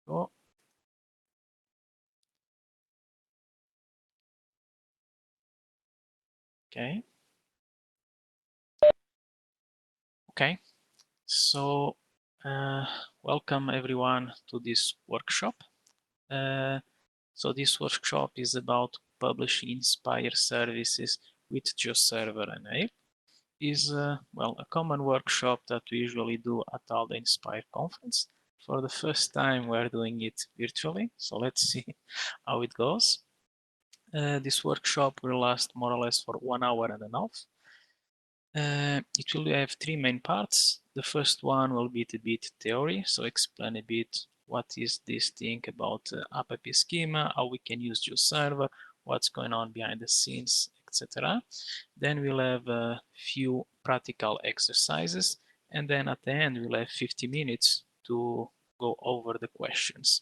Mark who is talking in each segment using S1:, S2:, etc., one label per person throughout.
S1: Go. Okay. Okay. So welcome everyone to this workshop. So this workshop is about publishing Inspire services with GeoServer and HALE. Is well, a common workshop that we usually do at all the Inspire conference. For the first time, we're doing it virtually, so let's see how it goes. This workshop will last more or less for 1 hour and a half. It will have three main parts. The first one will be a bit theory, so explain a bit what is this thing about Appetit schema, how we can use GeoServer, what's going on behind the scenes, etc. Then we'll have a few practical exercises, and then at the end we'll have 50 minutes to go over the questions.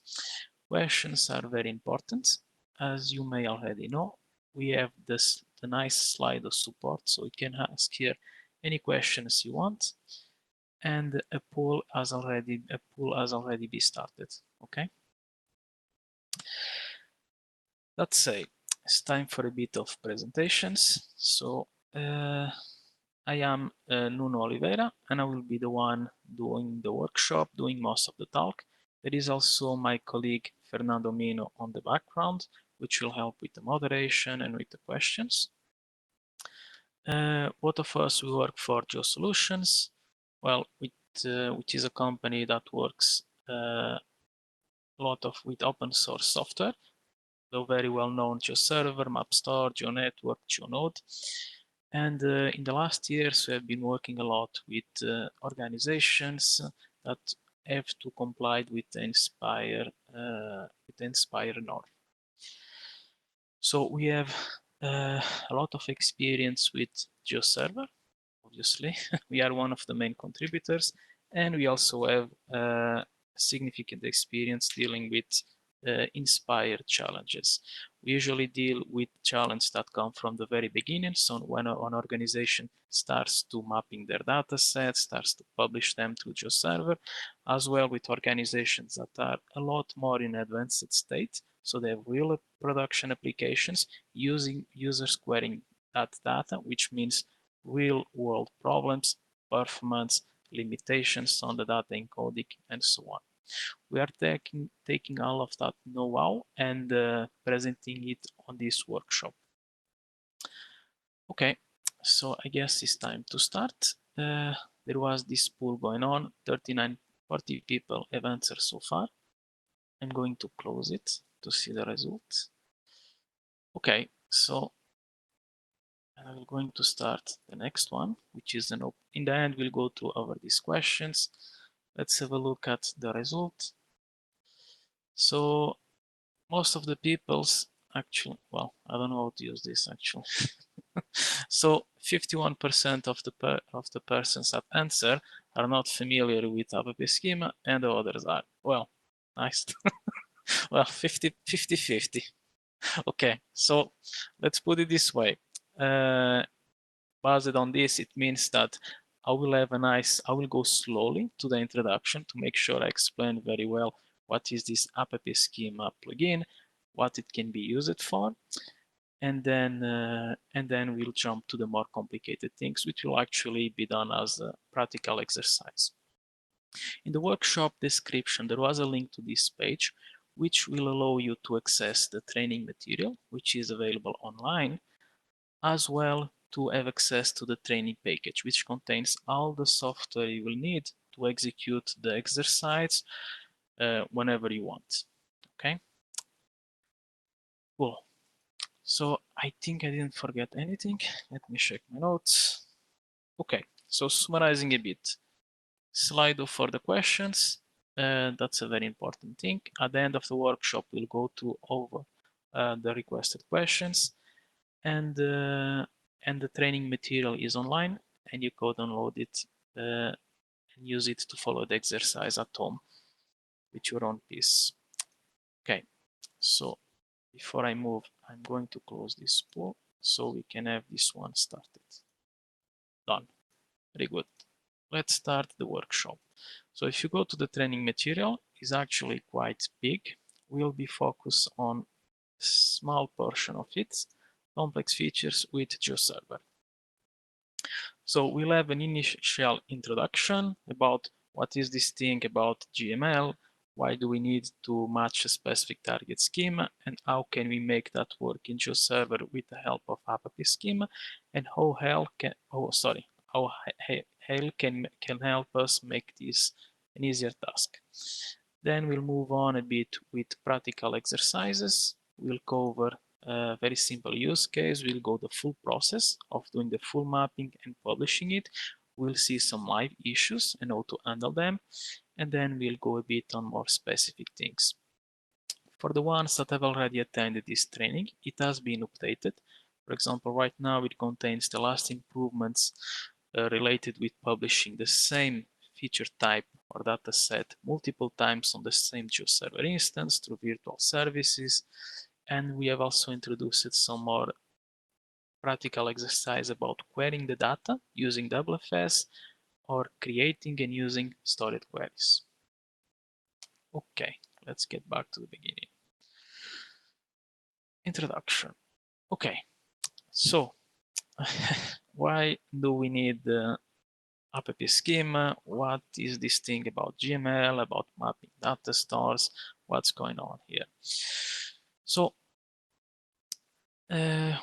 S1: Questions are very important. As you may already know, we have the nice slide of support, so you can ask here any questions you want, and a poll has already been started. Okay, let's say it's time for a bit of presentations. So I am Nuno Oliveira, and I will be the one doing the workshop, doing most of the talk. There is also my colleague Fernando Mino on the background, which will help with the moderation and with the questions. Both of us we work for GeoSolutions, well, which is a company that works a lot with open source software. The very well known GeoServer, MapStore, GeoNetwork, GeoNode. And in the last years, we have been working a lot with organizations that have to comply with the Inspire norm. So we have a lot of experience with GeoServer. Obviously, we are one of the main contributors, and we also have significant experience dealing with Inspire challenges. We usually deal with challenges that come from the very beginning. So when an organization starts to mapping their data sets, starts to publish them to GeoServer, as well with organizations that are a lot more in advanced state. So they have real production applications using users querying that data, which means real world problems, performance, limitations on the data encoding, and so on. We are taking all of that know-how and presenting it on this workshop. Okay, so I guess it's time to start. There was this poll going on, 40 people have answered so far. I'm going to close it to see the results. Okay, so I'm going to start the next one, which is in the end, we'll go through over these questions. Let's have a look at the result. So most of the people's actually, well, I don't know how to use this actually. So 51% of the persons that answer are not familiar with Appetit schema, and the others are. Well, nice. Well, 50-50. Okay, so let's put it this way. Based on this, it means that I will go slowly to the introduction to make sure I explain very well what is this Appetit schema plugin, what it can be used for, and then we'll jump to the more complicated things, which will actually be done as a practical exercise. In the workshop description, there was a link to this page, which will allow you to access the training material, which is available online, as well to have access to the training package, which contains all the software you will need to execute the exercise whenever you want. Okay, cool. So I think I didn't forget anything. Let me check my notes. Okay, so summarizing a bit. Slido for the questions. That's a very important thing. At the end of the workshop, we'll go over the requested questions, and the training material is online, and you go download it and use it to follow the exercise at home with your own piece. Okay, so before I move, I'm going to close this poll so we can have this one started. Done. Very good. Let's start the workshop. So if you go to the training material, is actually quite big. We'll be focused on a small portion of it, complex features with GeoServer. So we'll have an initial introduction about what is this thing about GML, why do we need to match a specific target schema, and how can we make that work in GeoServer with the help of Appetit schema, and how HALE can, how HALE can help us make this an easier task. Then we'll move on a bit with practical exercises. We'll cover a very simple use case. We'll go the full process of doing the full mapping and publishing it. We'll see some live issues and how to handle them. And then we'll go a bit on more specific things. For the ones that have already attended this training, it has been updated. For example, right now it contains the last improvements related with publishing the same feature type or data set multiple times on the same GeoServer instance through virtual services. And we have also introduced some more practical exercise about querying the data using WFS or creating and using stored queries. Okay, let's get back to the beginning. Introduction. Okay, so why do we need the Appetit schema? What is this thing about GML, about mapping data stores? What's going on here? So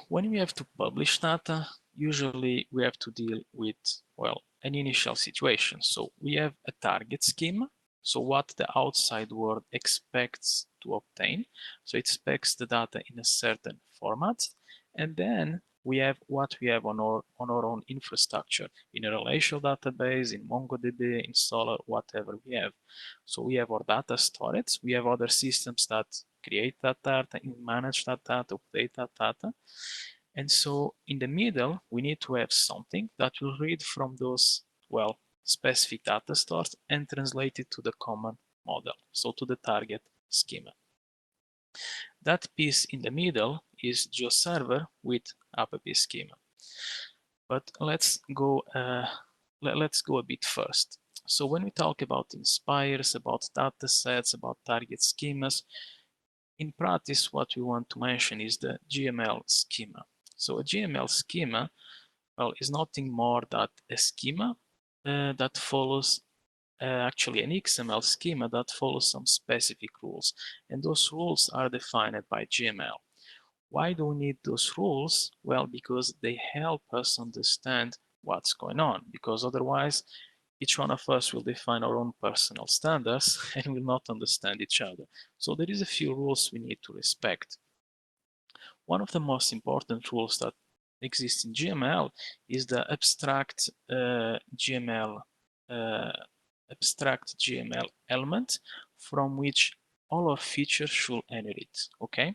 S1: when we have to publish data, usually we have to deal with, well, an initial situation. So we have a target schema. So what the outside world expects to obtain. So it expects the data in a certain format. And then we have what we have on our own infrastructure in a relational database, in MongoDB, in Solr, whatever we have. So we have our data storage. We have other systems that create that data, manage that data, update that data. And so in the middle, we need to have something that will read from those, well, specific data stores and translate it to the common model, so to the target schema. That piece in the middle is GeoServer with Appetit schema. But let's go a bit first. So when we talk about inspires, about data sets, about target schemas, in practice, what we want to mention is the GML schema. So a GML schema, well, is nothing more than a schema that follows actually an XML schema that follows some specific rules. And those rules are defined by GML. Why do we need those rules? Well, because they help us understand what's going on, because otherwise each one of us will define our own personal standards and will not understand each other. So there is a few rules we need to respect. One of the most important rules that exists in GML is the abstract GML element from which all our features should inherit. Okay,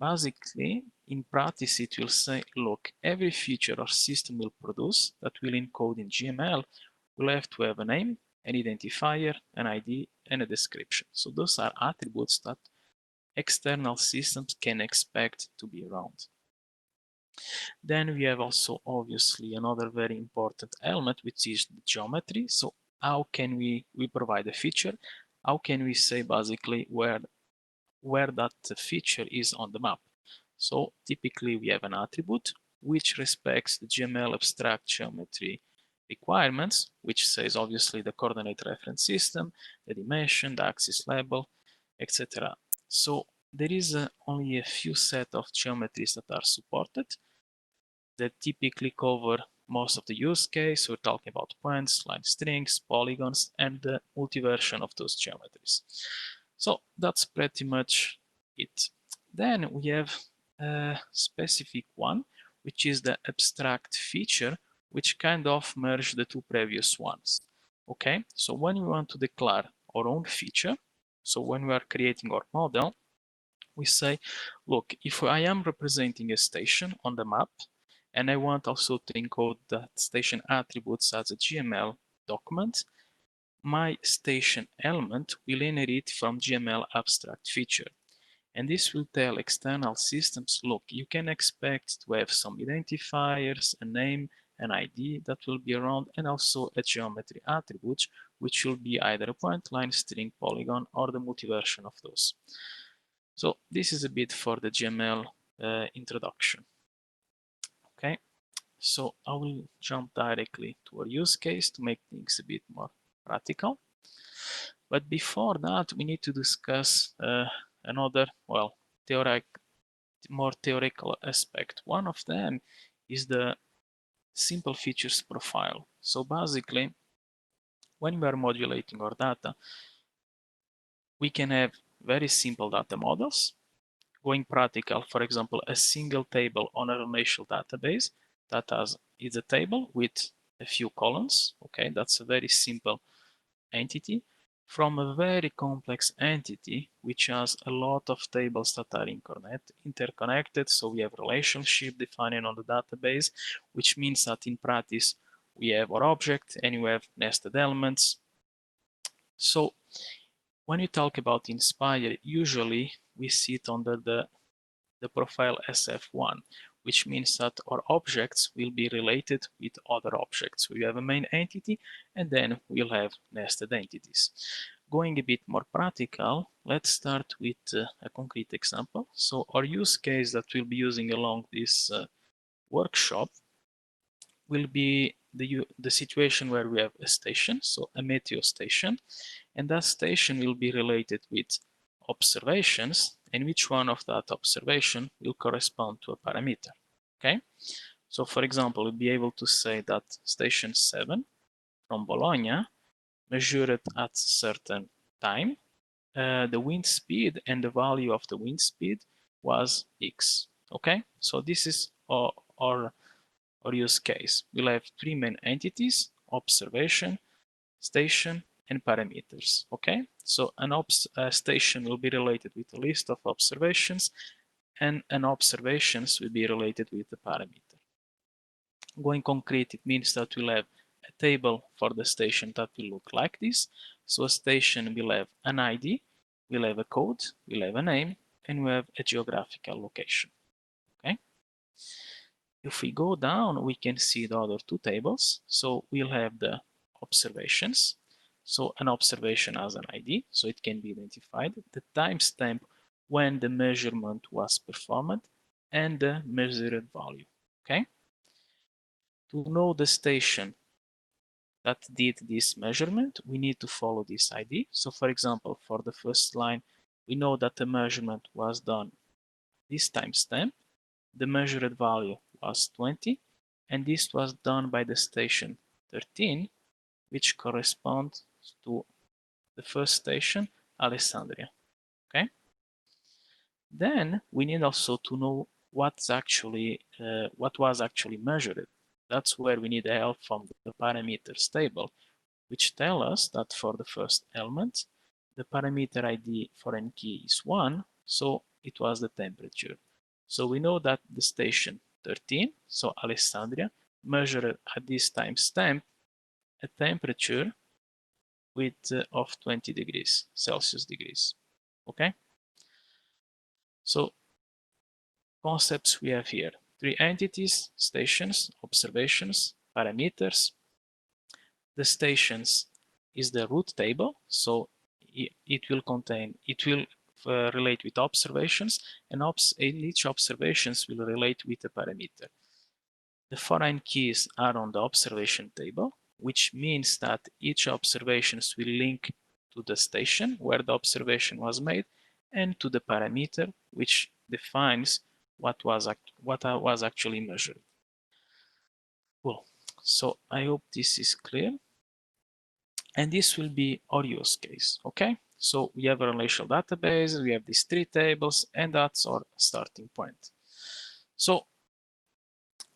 S1: basically in practice it will say, look, every feature our system will produce that will encode in GML will have to have a name, an identifier, an ID, and a description. So those are attributes that external systems can expect to be around. Then we have also obviously another very important element, which is the geometry. So how can we provide a feature? How can we say basically where that feature is on the map? So typically we have an attribute which respects the GML abstract geometry requirements, which says obviously the coordinate reference system, the dimension, the axis label, etc. So there is only a few set of geometries that are supported that typically cover most of the use case. We're talking about points, line strings, polygons, and the multiversion of those geometries. So that's pretty much it. Then we have a specific one, which is the abstract feature, which kind of merge the two previous ones. Okay, so when we want to declare our own feature, so when we are creating our model, we say, look, if I am representing a station on the map, and I want also to encode that station attributes as a GML document, my station element will inherit from GML abstract feature. And this will tell external systems, look, you can expect to have some identifiers, a name, an ID that will be around, and also a geometry attribute, which will be either a point, line, string, polygon, or the multi-version of those. So this is a bit for the GML introduction. Okay, so I will jump directly to our use case to make things a bit more practical. But before that, we need to discuss another, well, more theoretical aspect. One of them is the simple features profile. So basically, when we are modulating our data, we can have very simple data models. Going practical, for example, a single table on a relational database that is a table with a few columns. Okay, that's a very simple entity, from a very complex entity which has a lot of tables that are interconnected. So we have relationship defined on the database, which means that in practice we have our object and we have nested elements. So when you talk about Inspire, usually we see it under the profile SF1, which means that our objects will be related with other objects. We have a main entity, and then we'll have nested entities. Going a bit more practical, let's start with a concrete example. So our use case that we'll be using along this workshop will be the situation where we have a station, so a meteo station, and that station will be related with observations, and which one of that observation will correspond to a parameter. Okay, so for example, we'll be able to say that station 7 from Bologna measured at certain time the wind speed, and the value of the wind speed was x. Okay, so this is our use case. We'll have three main entities: observation, station, and parameters. Okay, so a station will be related with a list of observations, and an observations will be related with the parameter. Going concrete, it means that we'll have a table for the station that will look like this. So a station will have an ID, we'll have a code, we'll have a name, and we have a geographical location. Okay. If we go down, we can see the other two tables. So we'll have the observations. So an observation has an ID, so it can be identified, the timestamp when the measurement was performed, and the measured value. Okay. To know the station that did this measurement, we need to follow this ID. So for example, for the first line, we know that the measurement was done this timestamp, the measured value was 20, and this was done by the station 13, which corresponds to the first station, Alessandria. Okay. Then we need also to know what was actually measured. That's where we need help from the parameters table, which tell us that for the first element, the parameter ID for n key is 1, so it was the temperature. So we know that the station 13, so Alessandria, measured at this timestamp a temperature of 20 degrees Celsius degrees. Okay. So concepts we have here: three entities: stations, observations, parameters. The stations is the root table, so it will relate with observations, and each observations will relate with a parameter. The foreign keys are on the observation table, which means that each observations will link to the station where the observation was made, and to the parameter, which defines what was actually measured. Cool. So I hope this is clear. And this will be our use case. Okay. So we have a relational database, we have these three tables, and that's our starting point. So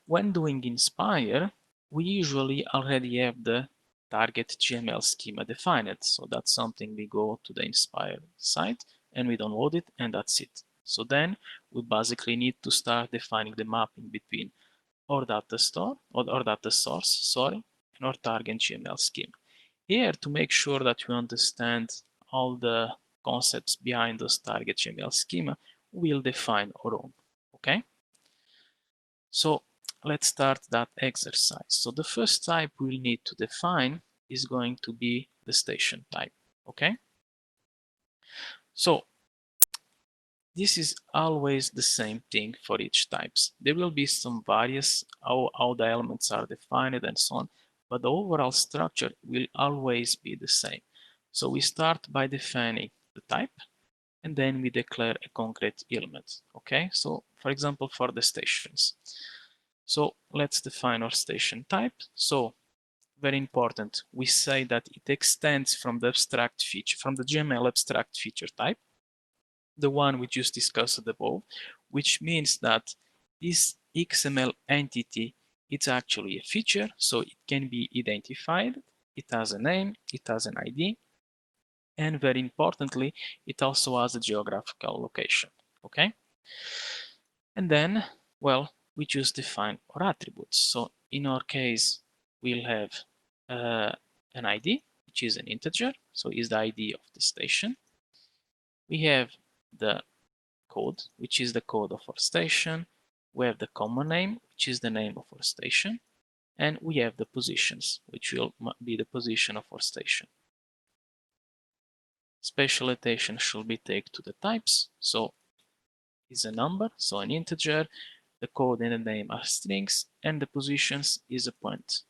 S1: when doing Inspire, we usually already have the target GML schema defined. So that's something we go to the Inspire site and we download it, and that's it. So then we basically need to start defining the mapping between our data store or our data source, sorry, and our target GML schema. Here, to make sure that we understand all the concepts behind this target GML schema, we'll define our own. Okay. So let's start that exercise. So the first type we'll need to define is going to be the station type. Okay, so this is always the same thing for each types. There will be some various how the elements are defined and so on, but the overall structure will always be the same. So we start by defining the type, and then we declare a concrete element. Okay, so for example, for the stations. So let's define our station type. So very important, we say that it extends from the abstract feature, from the GML abstract feature type, the one we just discussed above, which means that this XML entity, it's actually a feature, so it can be identified, it has a name, it has an ID, and very importantly, it also has a geographical location, okay? And then, well, we just define our attributes. So in our case, we'll have an ID, which is an integer, so is the ID of the station. We have the code, which is the code of our station. We have the common name, which is the name of our station. And we have the positions, which will be the position of our station. Special attention should be taken to the types. So is a number, so an integer, the code and the name are strings, and the positions is a point.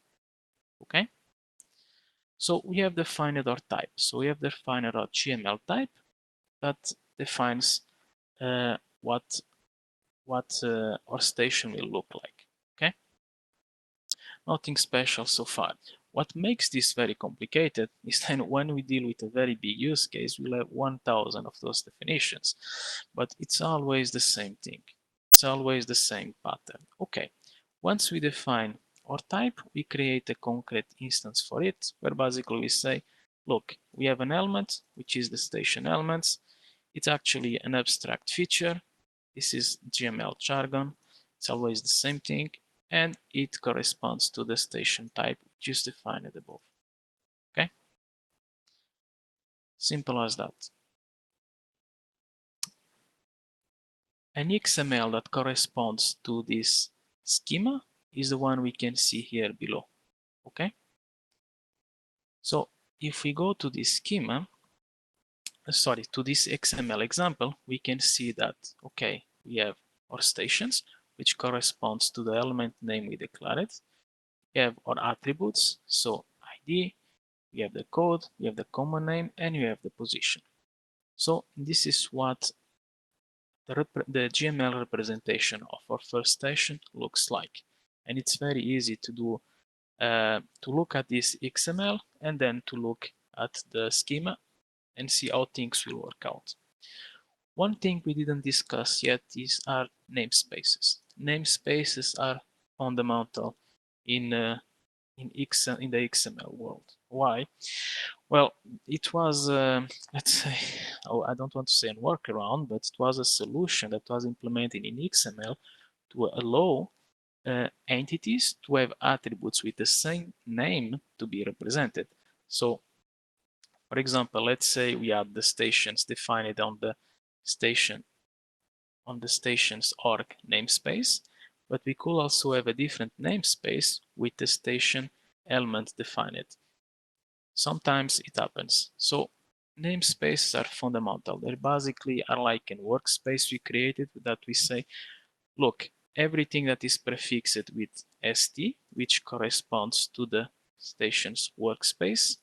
S1: Okay? So we have defined our type. So we have defined our GML type that defines what our station will look like. Okay? Nothing special so far. What makes this very complicated is that when we deal with a very big use case, we'll have 1,000 of those definitions, but it's always the same thing. It's always the same pattern. Okay, once we define our type, we create a concrete instance for it, where basically we say, look, we have an element, which is the station elements. It's actually an abstract feature. This is GML jargon. It's always the same thing, and it corresponds to the station type which is defined above. Okay? Simple as that. An XML that corresponds to this schema is the one we can see here below. Okay? So if we go to this schema, to this XML example, we can see that, okay, we have our stations, which corresponds to the element name we declared. We have our attributes, so ID, we have the code, we have the common name, and we have the position. So this is what the GML representation of our first station looks like. And it's very easy to do, to look at this XML and then to look at the schema and see how things will work out. One thing we didn't discuss yet is our namespaces. Namespaces are fundamental in the XML world. Why? Well, it was, let's say, oh, I don't want to say a workaround, but it was a solution that was implemented in XML to allow entities to have attributes with the same name to be represented. So, for example, let's say we have the stations defined on the stations org namespace, but we could also have a different namespace with the station element defined. Sometimes it happens. So namespaces are fundamental. They basically are like a workspace we created that we say, look, everything that is prefixed with st, which corresponds to the station's workspace,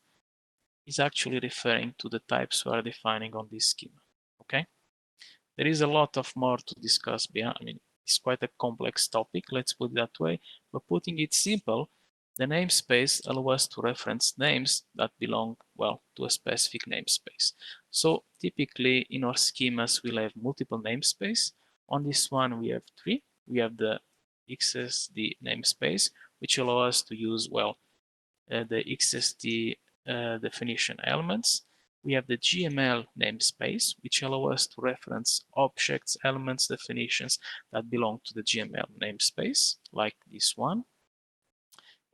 S1: is actually referring to the types we are defining on this schema. Okay? There is a lot of more to discuss beyond. I mean, it's quite a complex topic, let's put it that way, but putting it simple, the namespace allows us to reference names that belong, well, to a specific namespace. So typically in our schemas, we'll have multiple namespace. On this one, we have 3. We have the XSD namespace, which allows us to use, well, the XSD definition elements. We have the GML namespace, which allows us to reference objects, elements, definitions that belong to the GML namespace, like this one.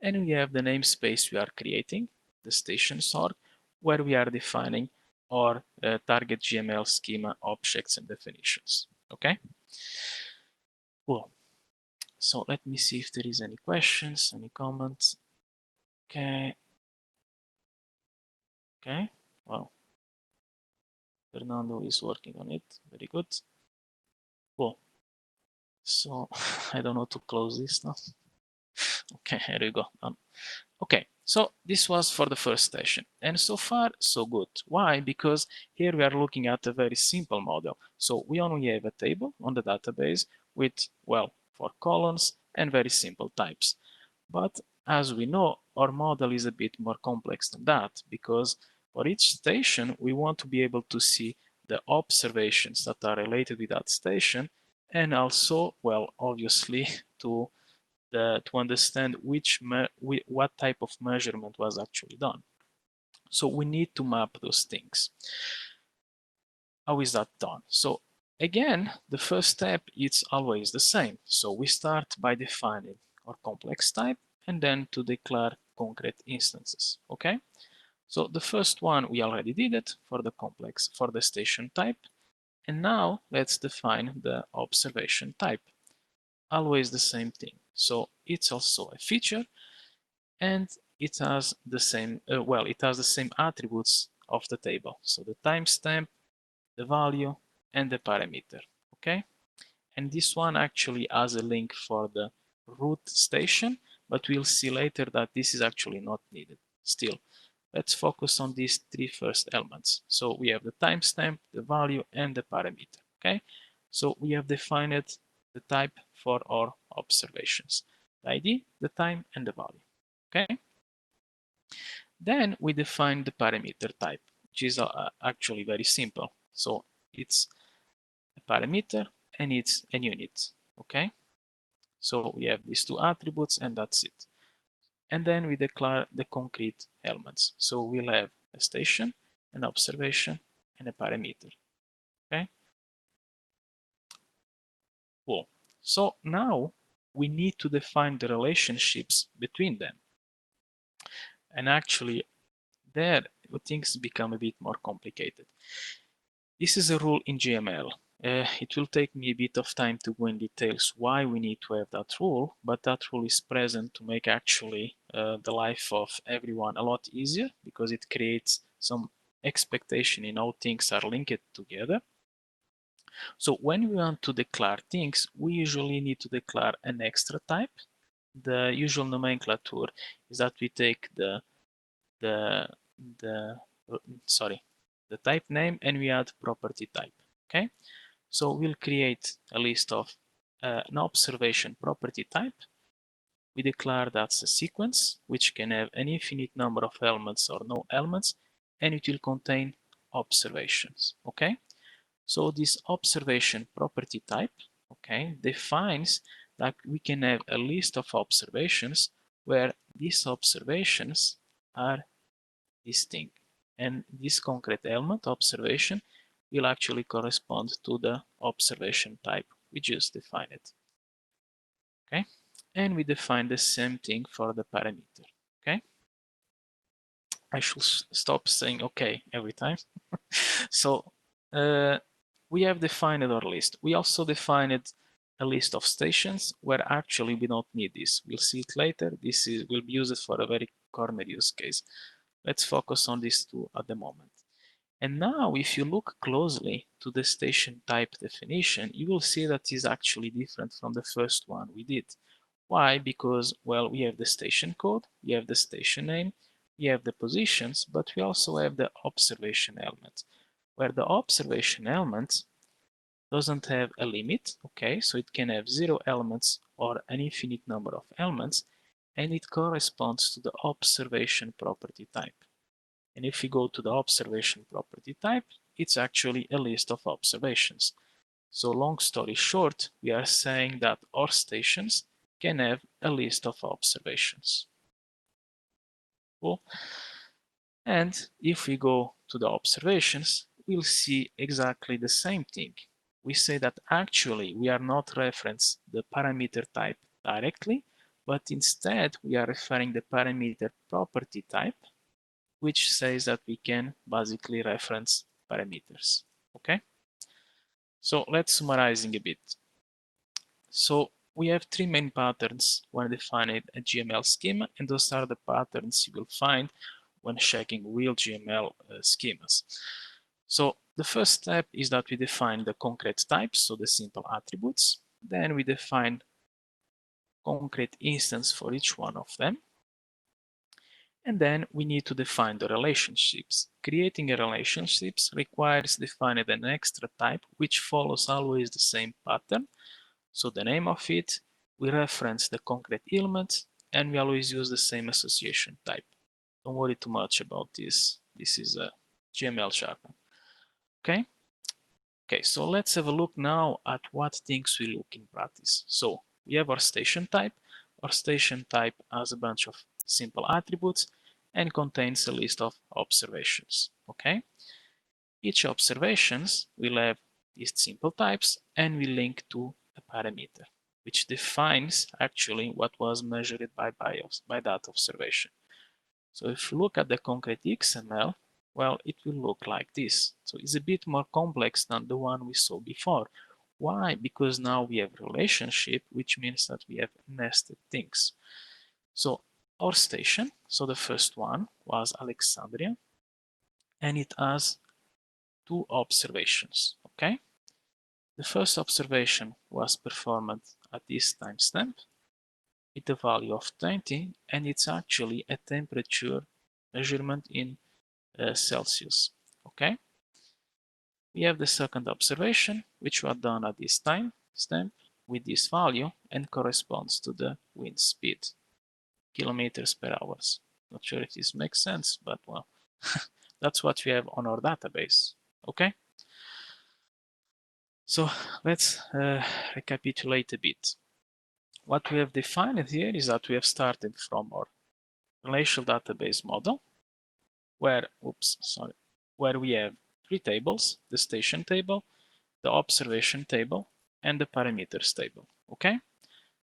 S1: And we have the namespace we are creating, the stations org, where we are defining our target GML schema objects and definitions. Okay? Cool. So let me see if there is any questions, any comments. Okay. Okay, well, Fernando is working on it. Very good. Cool. So I don't know to close this now. Okay, here we go. Done. Okay, so this was for the first session, and so far so good. Why? Because here we are looking at a very simple model. So we only have a table on the database with, well, 4 columns and very simple types. But as we know, our model is a bit more complex than that, because for each station we want to be able to see the observations that are related with that station, and also, well, obviously to understand what type of measurement was actually done. So we need to map those things. How is that done? So again, the first step is always the same. So we start by defining our complex type and then to declare concrete instances. Okay. So the first one we already did it for the complex, for the station type. And now let's define the observation type. Always the same thing. So it's also a feature, and it has the same, it has the same attributes of the table. So the timestamp, the value, and the parameter, okay? And this one actually has a link for the root station, but we'll see later that this is actually not needed. Still, let's focus on these 3 first elements. So we have the timestamp, the value, and the parameter, okay? So we have defined the type for our observations, the ID, the time, and the value, okay? Then we define the parameter type, which is actually very simple. So it's a parameter and it's a unit, okay? So we have these 2 attributes and that's it. And then we declare the concrete elements. So we'll have a station, an observation, and a parameter, okay? Cool. So now we need to define the relationships between them. And actually there things become a bit more complicated. This is a rule in GML. It will take me a bit of time to go in details why we need to have that rule, but that rule is present to make actually the life of everyone a lot easier, because it creates some expectation in how things are linked together. So when we want to declare things, we usually need to declare an extra type. The usual nomenclature is that we take the type name and we add property type. Okay, so we'll create a list of an observation property type. We declare that's a sequence which can have an infinite number of elements or no elements, and it will contain observations. Okay, so this observation property type, okay, defines that we can have a list of observations where these observations are distinct, and this concrete element observation will actually correspond to the observation type we just defined it. Okay, and we define the same thing for the parameter. Okay, I should stop saying okay every time. So we have defined our list. We also defined a list of stations where actually we don't need this. We'll see it later. This will be used for a very corner use case. Let's focus on these 2 at the moment. And now if you look closely to the station type definition, you will see that is actually different from the first one we did. Why? Because, well, we have the station code, we have the station name, we have the positions, but we also have the observation element, where the observation element doesn't have a limit, okay? So it can have 0 elements or an infinite number of elements, and it corresponds to the observation property type. And if we go to the observation property type, it's actually a list of observations. So long story short, we are saying that our stations can have a list of observations. Cool. And if we go to the observations, we'll see exactly the same thing. We say that actually we are not referencing the parameter type directly, but instead we are referring the parameter property type, which says that we can basically reference parameters. Okay, so let's summarizing a bit. So we have 3 main patterns when defining a GML schema, and those are the patterns you will find when checking real GML schemas. So the first step is that we define the concrete types, so the simple attributes. Then we define concrete instance for each one of them. And then we need to define the relationships. Creating a relationships requires defining an extra type which follows always the same pattern. So the name of it, we reference the concrete element, and we always use the same association type. Don't worry too much about this. This is a GML chapter. Okay? Okay, so let's have a look now at what things we look in practice. So we have our station type. Our station type has a bunch of simple attributes and contains a list of observations. Okay? Each observations will have these simple types and will link to a parameter, which defines actually what was measured by that observation. So if you look at the concrete XML, well, it will look like this. So it's a bit more complex than the one we saw before. Why? Because now we have relationship, which means that we have nested things. So our station, so the first one was Alexandria, and it has two observations, okay? The first observation was performed at this timestamp with a value of 20, and it's actually a temperature measurement in Celsius, okay? We have the second observation, which was done at this timestamp with this value and corresponds to the wind speed, kilometers per hour. Not sure if this makes sense, but well, that's what we have on our database, okay? So let's recapitulate a bit. What we have defined here is that we have started from our relational database model, where we have three tables: the station table, the observation table, and the parameters table, okay?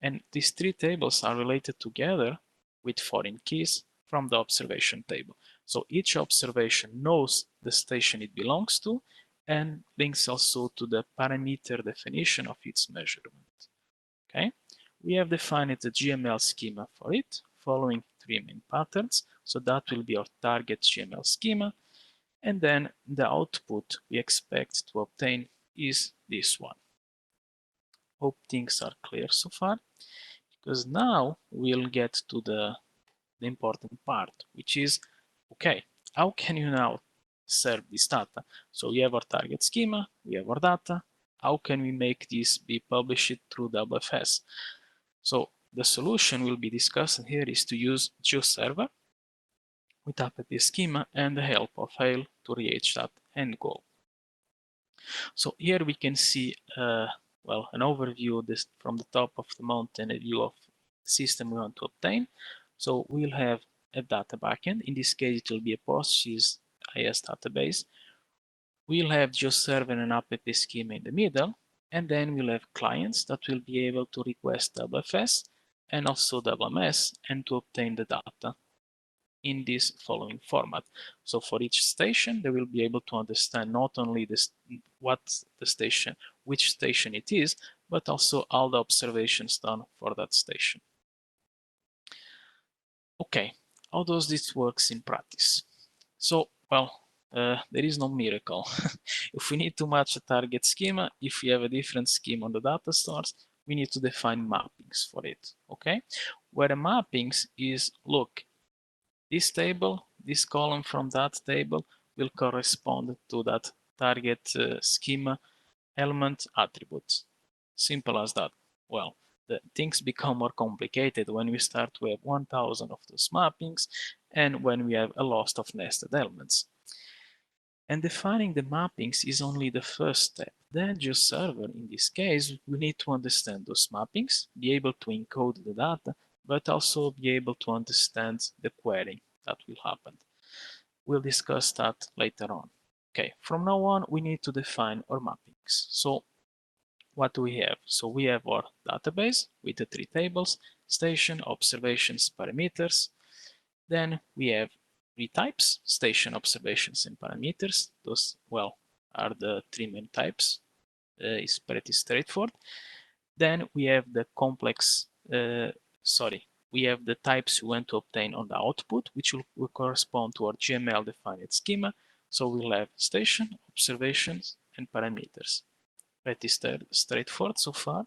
S1: And these three tables are related together with foreign keys from the observation table. So each observation knows the station it belongs to and links also to the parameter definition of its measurement, okay? We have defined the GML schema for it, following three main patterns. So that will be our target GML schema. And then the output we expect to obtain is this one. Hope things are clear so far, because now we'll get to the important part, which is, okay, how can you now serve this data? So we have our target schema, we have our data. How can we make this be published through WFS? So the solution we'll be discussing here is to use GeoServer with Appetit schema and the help of HALE to reach that end goal. So here we can see well, an overview from the top of the mountain, a view of the system we want to obtain. So we'll have a data backend. In this case, it will be a PostGIS database. We'll have GeoServer and Appetit schema in the middle, and then we'll have clients that will be able to request WFS and also WMS and to obtain the data in this following format. So for each station, they will be able to understand not only this, which station it is, but also all the observations done for that station. Okay, how does this works in practice? So, well, there is no miracle. If we need to match a target schema, if we have a different schema on the data stores, we need to define mappings for it, okay? Where the mappings is, look, this table, this column from that table will correspond to that target schema element attribute. Simple as that. Well, the things become more complicated when we start to have 1000 of those mappings and when we have a lot of nested elements. And defining the mappings is only the first step. Then GeoServer, in this case, we need to understand those mappings, be able to encode the data, but also be able to understand the querying that will happen. We'll discuss that later on. Okay, from now on, we need to define our mappings. So what do we have? So we have our database with the three tables: station, observations, parameters. Then we have retypes: station, observations, and parameters. Those, well, are the three main types. It's pretty straightforward. Then we have the complex, we have the types we want to obtain on the output, which will correspond to our GML defined schema. So we'll have station, observations, and parameters. Pretty straightforward so far.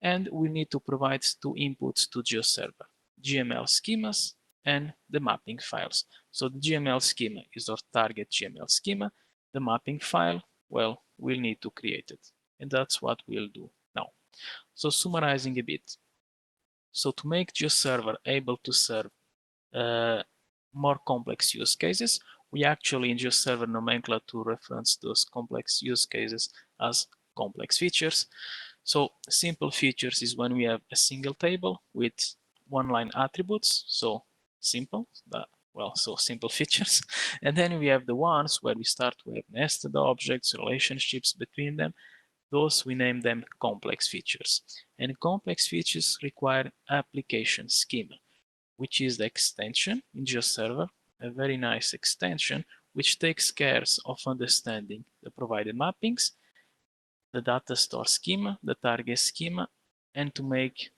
S1: And we need to provide two inputs to GeoServer, GML schemas and the mapping files. So the GML schema is our target GML schema. The mapping file, well, we'll need to create it. And that's what we'll do now. So summarizing a bit. So to make GeoServer able to serve more complex use cases, we actually in GeoServer nomenclature reference those complex use cases as complex features. So simple features is when we have a single table with one-line attributes, so simple, so simple features. And then we have the ones where we start to have nested objects, relationships between them. Those we name them complex features. And complex features require application schema, which is the extension in GeoServer, a very nice extension, which takes care of understanding the provided mappings, the data store schema, the target schema, and to make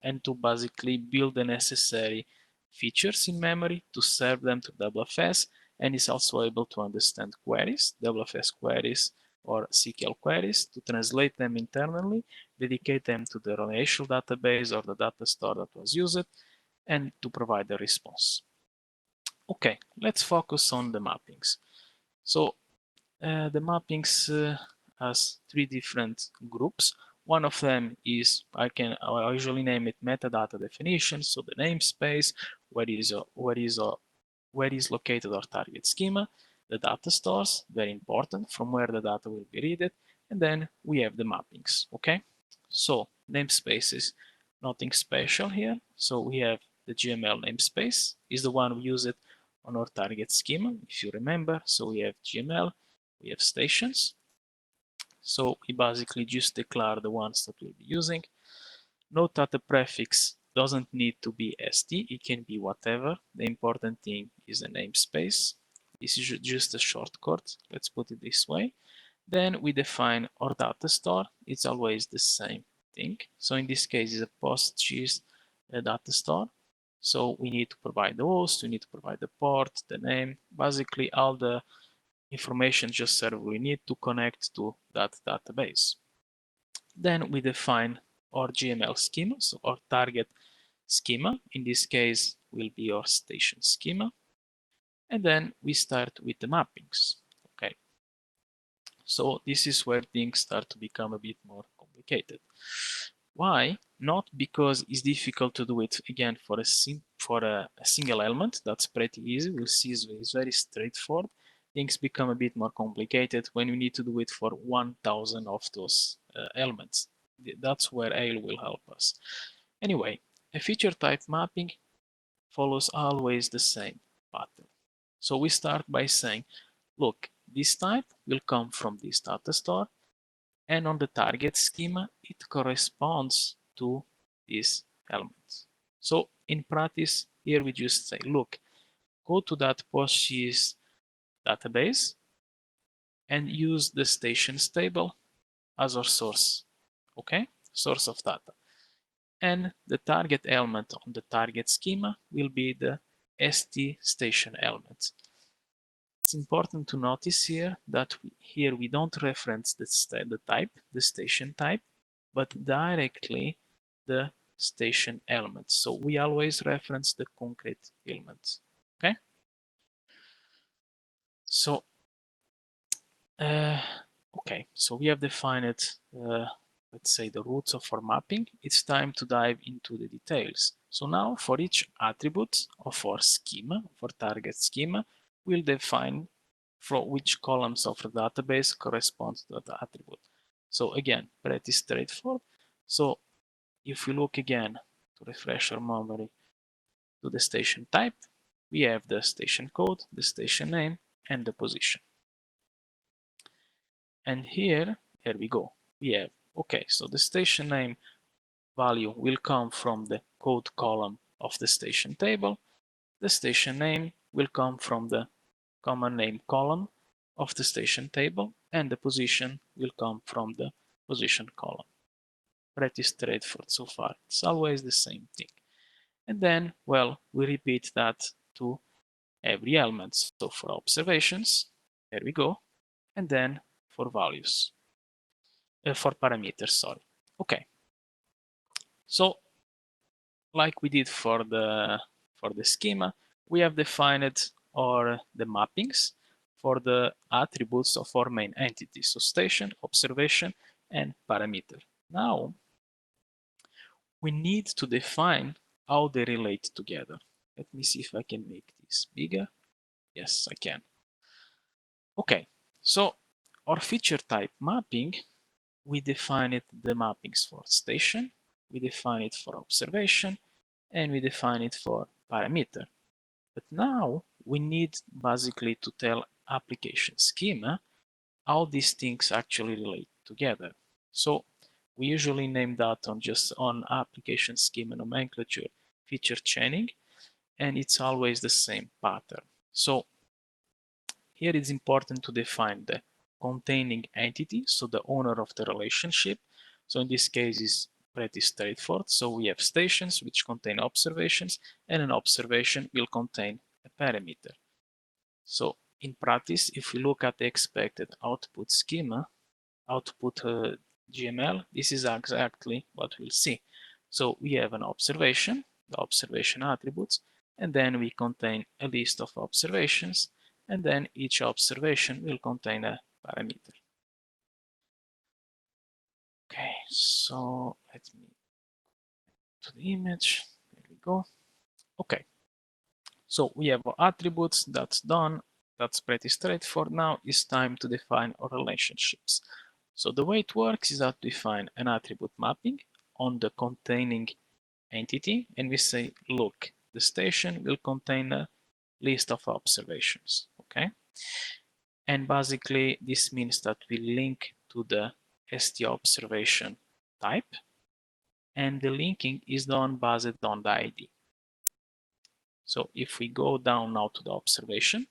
S1: and to basically build the necessary features in memory to serve them to WFS, and is also able to understand queries, WFS queries or SQL queries, to translate them internally, dedicate them to the relational database or the data store that was used, and to provide a response. Okay, let's focus on the mappings. So the mappings has three different groups. One of them is, I usually name it metadata definition, so the namespace, where is located our target schema, the data stores, very important, from where the data will be read, and then we have the mappings, okay? So namespaces, nothing special here. So we have the GML namespace, is the one we use it on our target schema, if you remember. So we have GML, we have stations. So we basically just declare the ones that we'll be using. Note that the prefix doesn't need to be st, it can be whatever. The important thing is the namespace. This is just a shortcut, let's put it this way. Then we define our data store. It's always the same thing. So in this case, it's a PostGIS data store. So we need to provide the host, we need to provide the port, the name, basically all the information GeoServer we need to connect to that database. Then we define our GML schema, so our target schema. In this case, will be our station schema. And then we start with the mappings. Okay. So this is where things start to become a bit more complicated. Why? Not because it's difficult to do it again for a single element. That's pretty easy. We'll see it's very straightforward. Things become a bit more complicated when you need to do it for 1,000 of those elements. That's where HALE will help us. Anyway, a feature type mapping follows always the same pattern. So we start by saying, look, this type will come from this data store, and on the target schema, it corresponds to these elements. So in practice, here we just say, look, go to that PostGIS database and use the stations table as our source, okay? Source of data. And the target element on the target schema will be the ST station element. It's important to notice here that here we don't reference the type, the station type, but directly the station element. So we always reference the concrete elements, okay? So, okay, so we have defined, let's say, the roots of our mapping. It's time to dive into the details. So now for each attribute of our schema, for target schema, we'll define from which columns of the database correspond to that attribute. So again, pretty straightforward. So if we look again to refresh our memory to the station type, we have the station code, the station name, and the position. And here we go. We have, okay, so the station name value will come from the code column of the station table. The station name will come from the common name column of the station table, and the position will come from the position column. pretty straightforward so far. It's always the same thing. And then, well, we repeat that to every element. So for observations, there we go. And then for values, for parameters, sorry. Okay. So like we did for the schema, we have defined the mappings for the attributes of our main entity. So station, observation, and parameter. Now, we need to define how they relate together. Let me see if I can make this bigger. Yes, I can. Okay, so our feature type mapping, we define it the mappings for station, we define it for observation, and we define it for parameter. But now we need basically to tell application schema how these things actually relate together. So we usually name that on application schema nomenclature feature chaining, and it's always the same pattern. So here it's important to define the containing entity, so the owner of the relationship. So in this case is pretty straightforward. So we have stations which contain observations, and an observation will contain a parameter. So in practice, if we look at the expected output schema, output GML, this is exactly what we'll see. So we have an observation, the observation attributes, and then we contain a list of observations, and then each observation will contain a parameter. Okay, so let me to the image. There we go. Okay, so we have our attributes. That's done. That's pretty straightforward. Now it's time to define our relationships. So the way it works is that we define an attribute mapping on the containing entity, and we say, look, the station will contain a list of observations, okay? And basically, this means that we link to the ST observation type, and the linking is done based on the ID. So if we go down now to the observation,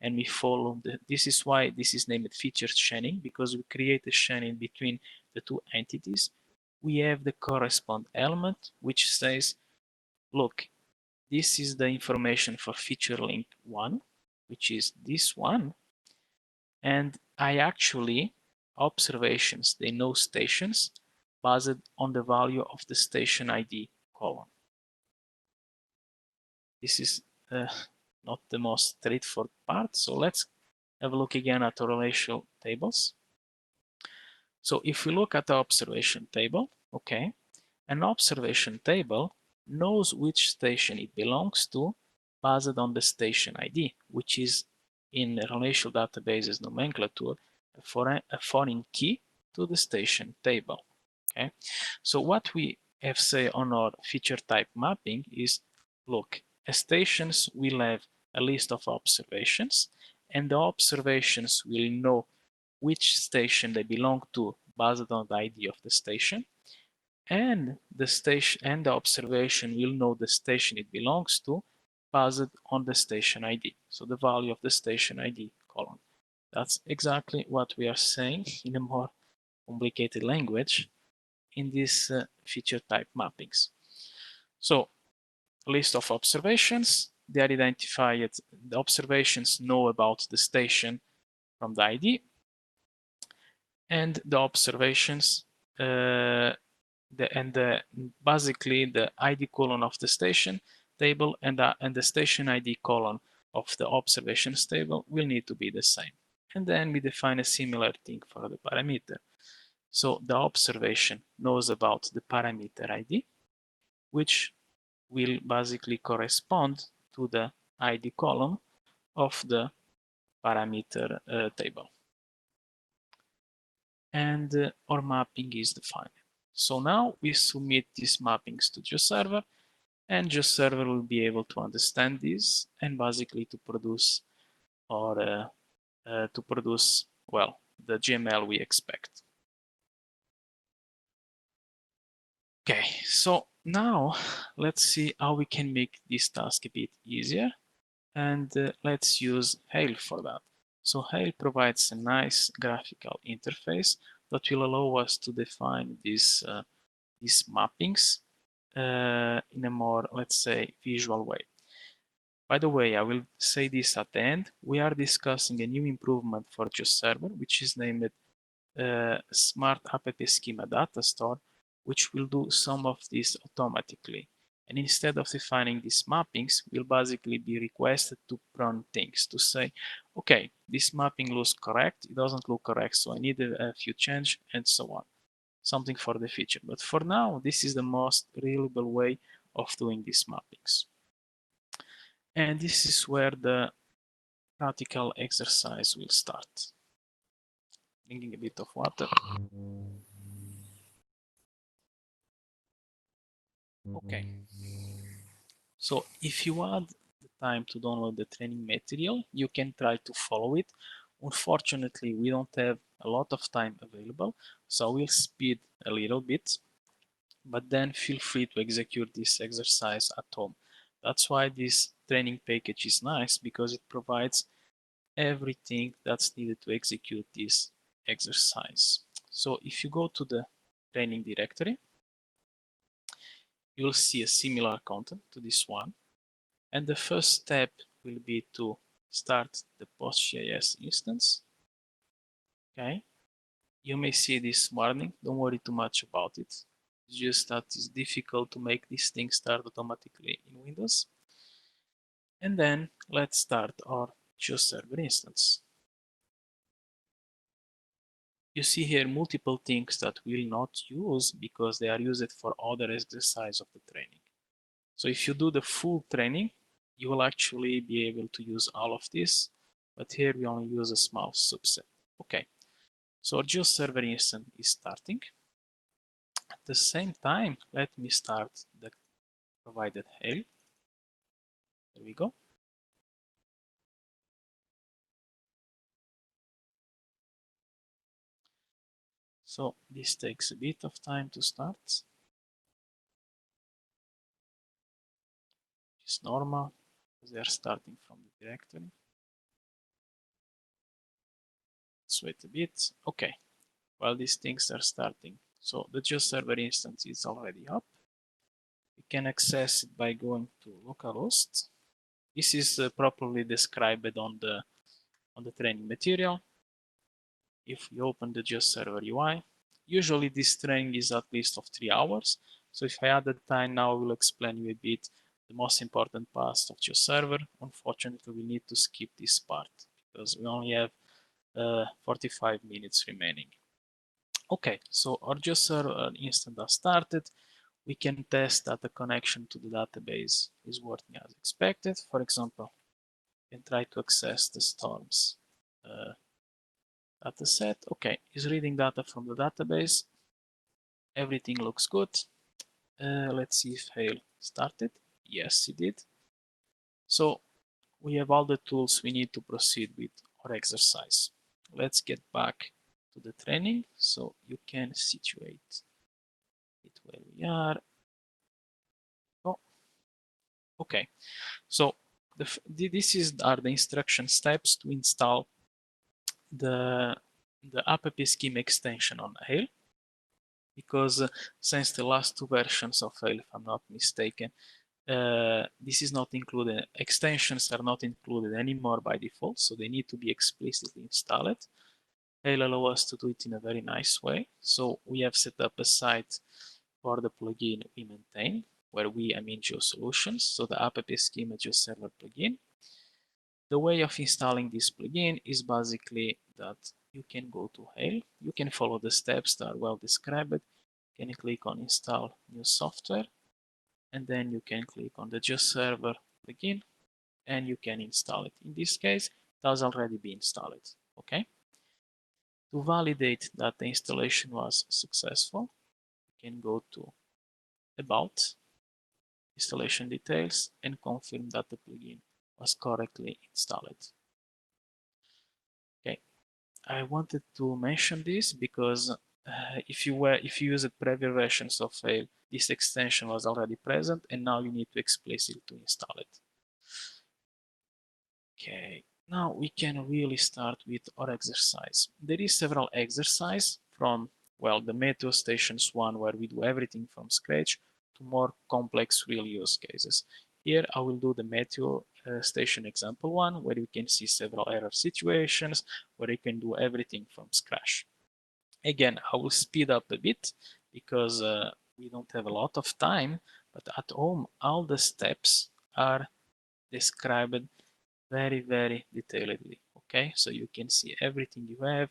S1: and we follow this is why this is named feature chaining, because we create a chaining between the two entities. We have the correspond element which says, look, this is the information for feature link 1, which is this one, and I actually observations, they know stations based on the value of the station ID column. This is not the most straightforward part, so let's have a look again at our relational tables. So if we look at the observation table, okay, an observation table knows which station it belongs to based on the station ID, which is in relational databases nomenclature a foreign key to the station table. Okay, so what we have say on our feature type mapping is, look, stations will have a list of observations, and the observations will know which station they belong to based on the ID of the station, and the station and the observation will know the station it belongs to based on the station ID, so the value of the station ID column. That's exactly what we are saying in a more complicated language in these feature type mappings. So list of observations, they are identified, the observations know about the station from the ID, and the observations basically the ID column of the station table and the station ID column of the observations table will need to be the same. And then we define a similar thing for the parameter. So the observation knows about the parameter ID, which will basically correspond to the ID column of the parameter table. And our mapping is defined. So now we submit these mappings to GeoServer, and GeoServer will be able to understand this and basically to produce or well, the GML we expect. Okay, so now let's see how we can make this task a bit easier, and let's use HALE for that. So HALE provides a nice graphical interface that will allow us to define these these mappings in a more, let's say, visual way. By the way, I will say this at the end. We are discussing a new improvement for GeoServer, which is named Smart App Schema Data Store, which will do some of this automatically. And instead of defining these mappings, we'll basically be requested to run things to say, okay, this mapping looks correct, it doesn't look correct, so I need a few change, and so on. Something for the future. But for now, this is the most reliable way of doing these mappings. And this is where the practical exercise will start. Drinking a bit of water. Okay. So if you had the time to download the training material, you can try to follow it. Unfortunately, we don't have a lot of time available, so we'll speed a little bit, but then feel free to execute this exercise at home. That's why this training package is nice, because it provides everything that's needed to execute this exercise. So if you go to the training directory, you'll see a similar content to this one. And the first step will be to start the PostGIS instance. Okay. You may see this warning. Don't worry too much about it. It's just that it's difficult to make this thing start automatically in Windows. And then let's start our GeoServer instance. You see here multiple things that we'll not use because they are used for other exercise of the training. So if you do the full training, you will actually be able to use all of this, but here we only use a small subset. Okay, so our GeoServer instance is starting. At the same time, let me start the provided HALE. There we go. So this takes a bit of time to start. It's normal because they are starting from the directory. Let's wait a bit. Okay, while these things are starting. So the GeoServer instance is already up. We can access it by going to localhost. This is properly described on the training material. If we open the GeoServer UI, usually this training is at least of 3 hours. So if I add the time now, I will explain you a bit the most important parts of GeoServer. Unfortunately, we need to skip this part because we only have 45 minutes remaining. Okay, so our GeoServer instance has started. We can test that the connection to the database is working as expected. For example, we can try to access the storms data set. Okay, it's reading data from the database. Everything looks good. Let's see if HALE started. Yes, it did. So we have all the tools we need to proceed with our exercise. Let's get back to the training so you can situate it where we are. Oh, okay. So this are the instruction steps to install the app scheme extension on HALE, because since the last 2 versions of HALE, if I'm not mistaken, this is not included. Extensions are not included anymore by default, so they need to be explicitly installed. HALE allows us to do it in a very nice way. So we have set up a site for the plugin we maintain, where I mean GeoSolutions, so the App Schema GeoServer plugin. The way of installing this plugin is basically that you can go to HALE, you can follow the steps that are well described, you can click on install new software, and then you can click on the GeoServer plugin and you can install it. In this case, it has already been installed. Okay. To validate that the installation was successful, you can go to About, Installation Details, and confirm that the plugin was correctly installed. Okay, I wanted to mention this because if you used previous versions of HALE, this extension was already present, and now you need to explicitly to install it. Okay, now we can really start with our exercise. There is several exercises from well, the Meteor Stations one, where we do everything from scratch, to more complex real use cases. Here I will do the Meteor Station example one, where you can see several error situations, where you can do everything from scratch. Again, I will speed up a bit because we don't have a lot of time, but at home, all the steps are described very, very detailedly. Okay, so you can see everything you have.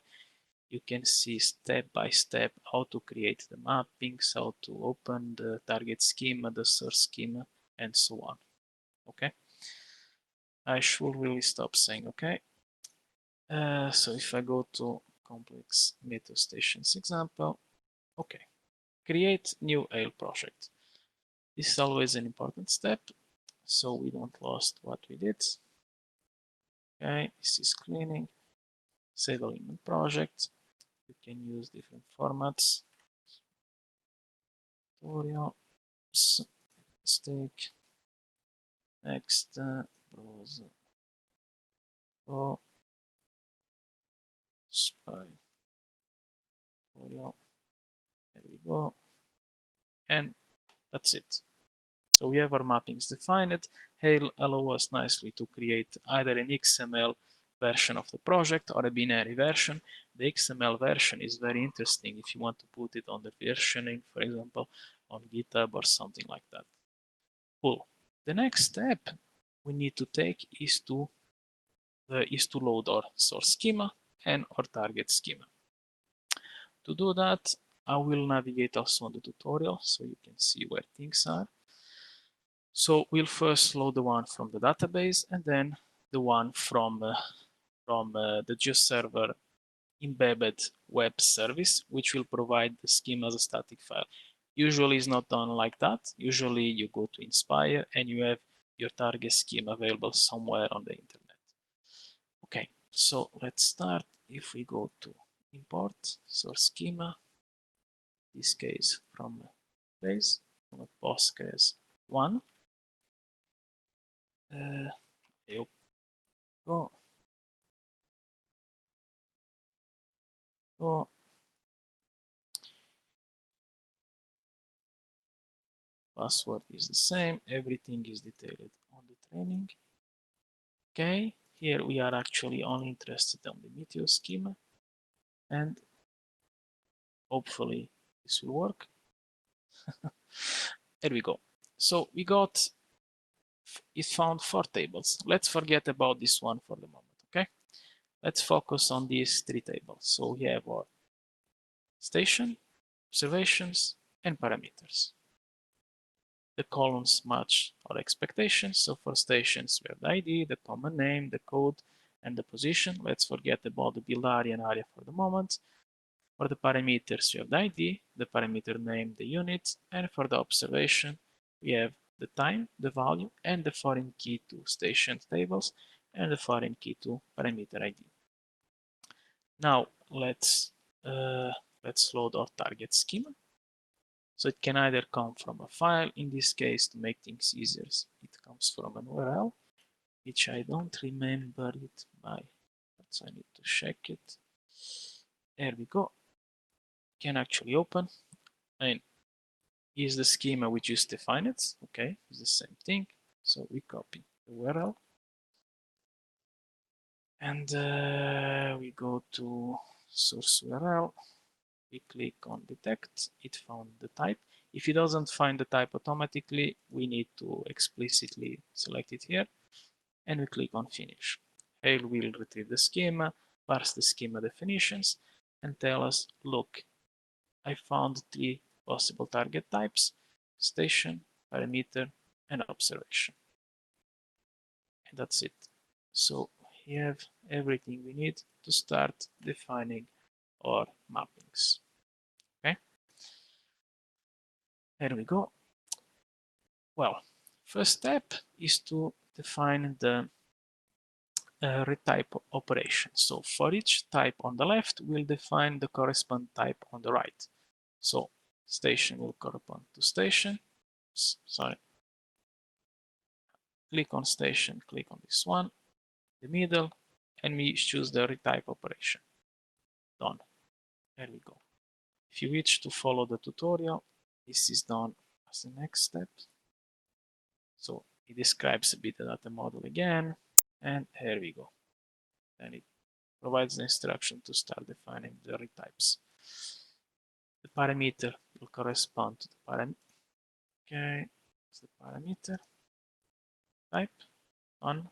S1: You can see step by step how to create the mappings, how to open the target schema, the source schema, and so on. Okay, I should really stop saying okay. So if I go to complex Meteor Stations example, okay, create new HALE project. This is always an important step, so we don't lost what we did. Okay, this is cleaning, save element project. You can use different formats. Tutorial, mistake, next, browser, oh, spy, tutorial, there we go, and that's it. So we have our mappings defined. HALE allows us nicely to create either an XML version of the project or a binary version. The XML version is very interesting if you want to put it on the versioning, for example, on GitHub or something like that. Cool. The next step we need to take is to load our source schema and our target schema. To do that, I will navigate also on the tutorial so you can see where things are. So we'll first load the one from the database and then the one from the GeoServer embedded web service, which will provide the schema as a static file. Usually it's not done like that. Usually you go to Inspire and you have your target schema available somewhere on the internet. Okay, so let's start. If we go to import source schema, in this case from base, from a Postgres 1. Go. Go. Password is the same. Everything is detailed on the training. Okay, here we are actually only interested on the Meteor schema, and hopefully this will work. There we go. So we got, it found 4 tables. Let's forget about this one for the moment, okay? Let's focus on these 3 tables. So we have our station, observations, and parameters. The columns match our expectations. So for stations, we have the ID, the common name, the code, and the position. Let's forget about the build area and area for the moment. For the parameters, we have the ID, the parameter name, the unit, and for the observation, we have the time, the value, and the foreign key to station tables, and the foreign key to parameter ID. Now let's load our target schema. So it can either come from a file. In this case, to make things easier, it comes from an URL, which I don't remember it by, so I need to check it. There we go. Can actually open. And is the schema we just defined it. Okay, it's the same thing. So we copy the URL. And we go to source URL. We click on detect. It found the type. If it doesn't find the type automatically, we need to explicitly select it here. And we click on finish. HALE will retrieve the schema, parse the schema definitions, and tell us, look, I found 3 possible target types: station, parameter, and observation. And that's it. So we have everything we need to start defining our mappings. Okay, there we go. Well, first step is to define the retype operation. So for each type on the left, we'll define the corresponding type on the right. So station will correspond to station. Sorry. Click on station, click on this one, the middle, and we choose the retype operation. Done. There we go. If you wish to follow the tutorial, this is done as the next step. So it describes a bit the data model again, and here we go. And it provides the instruction to start defining the retypes. The parameter will correspond to the parameter. Okay, it's the parameter type. On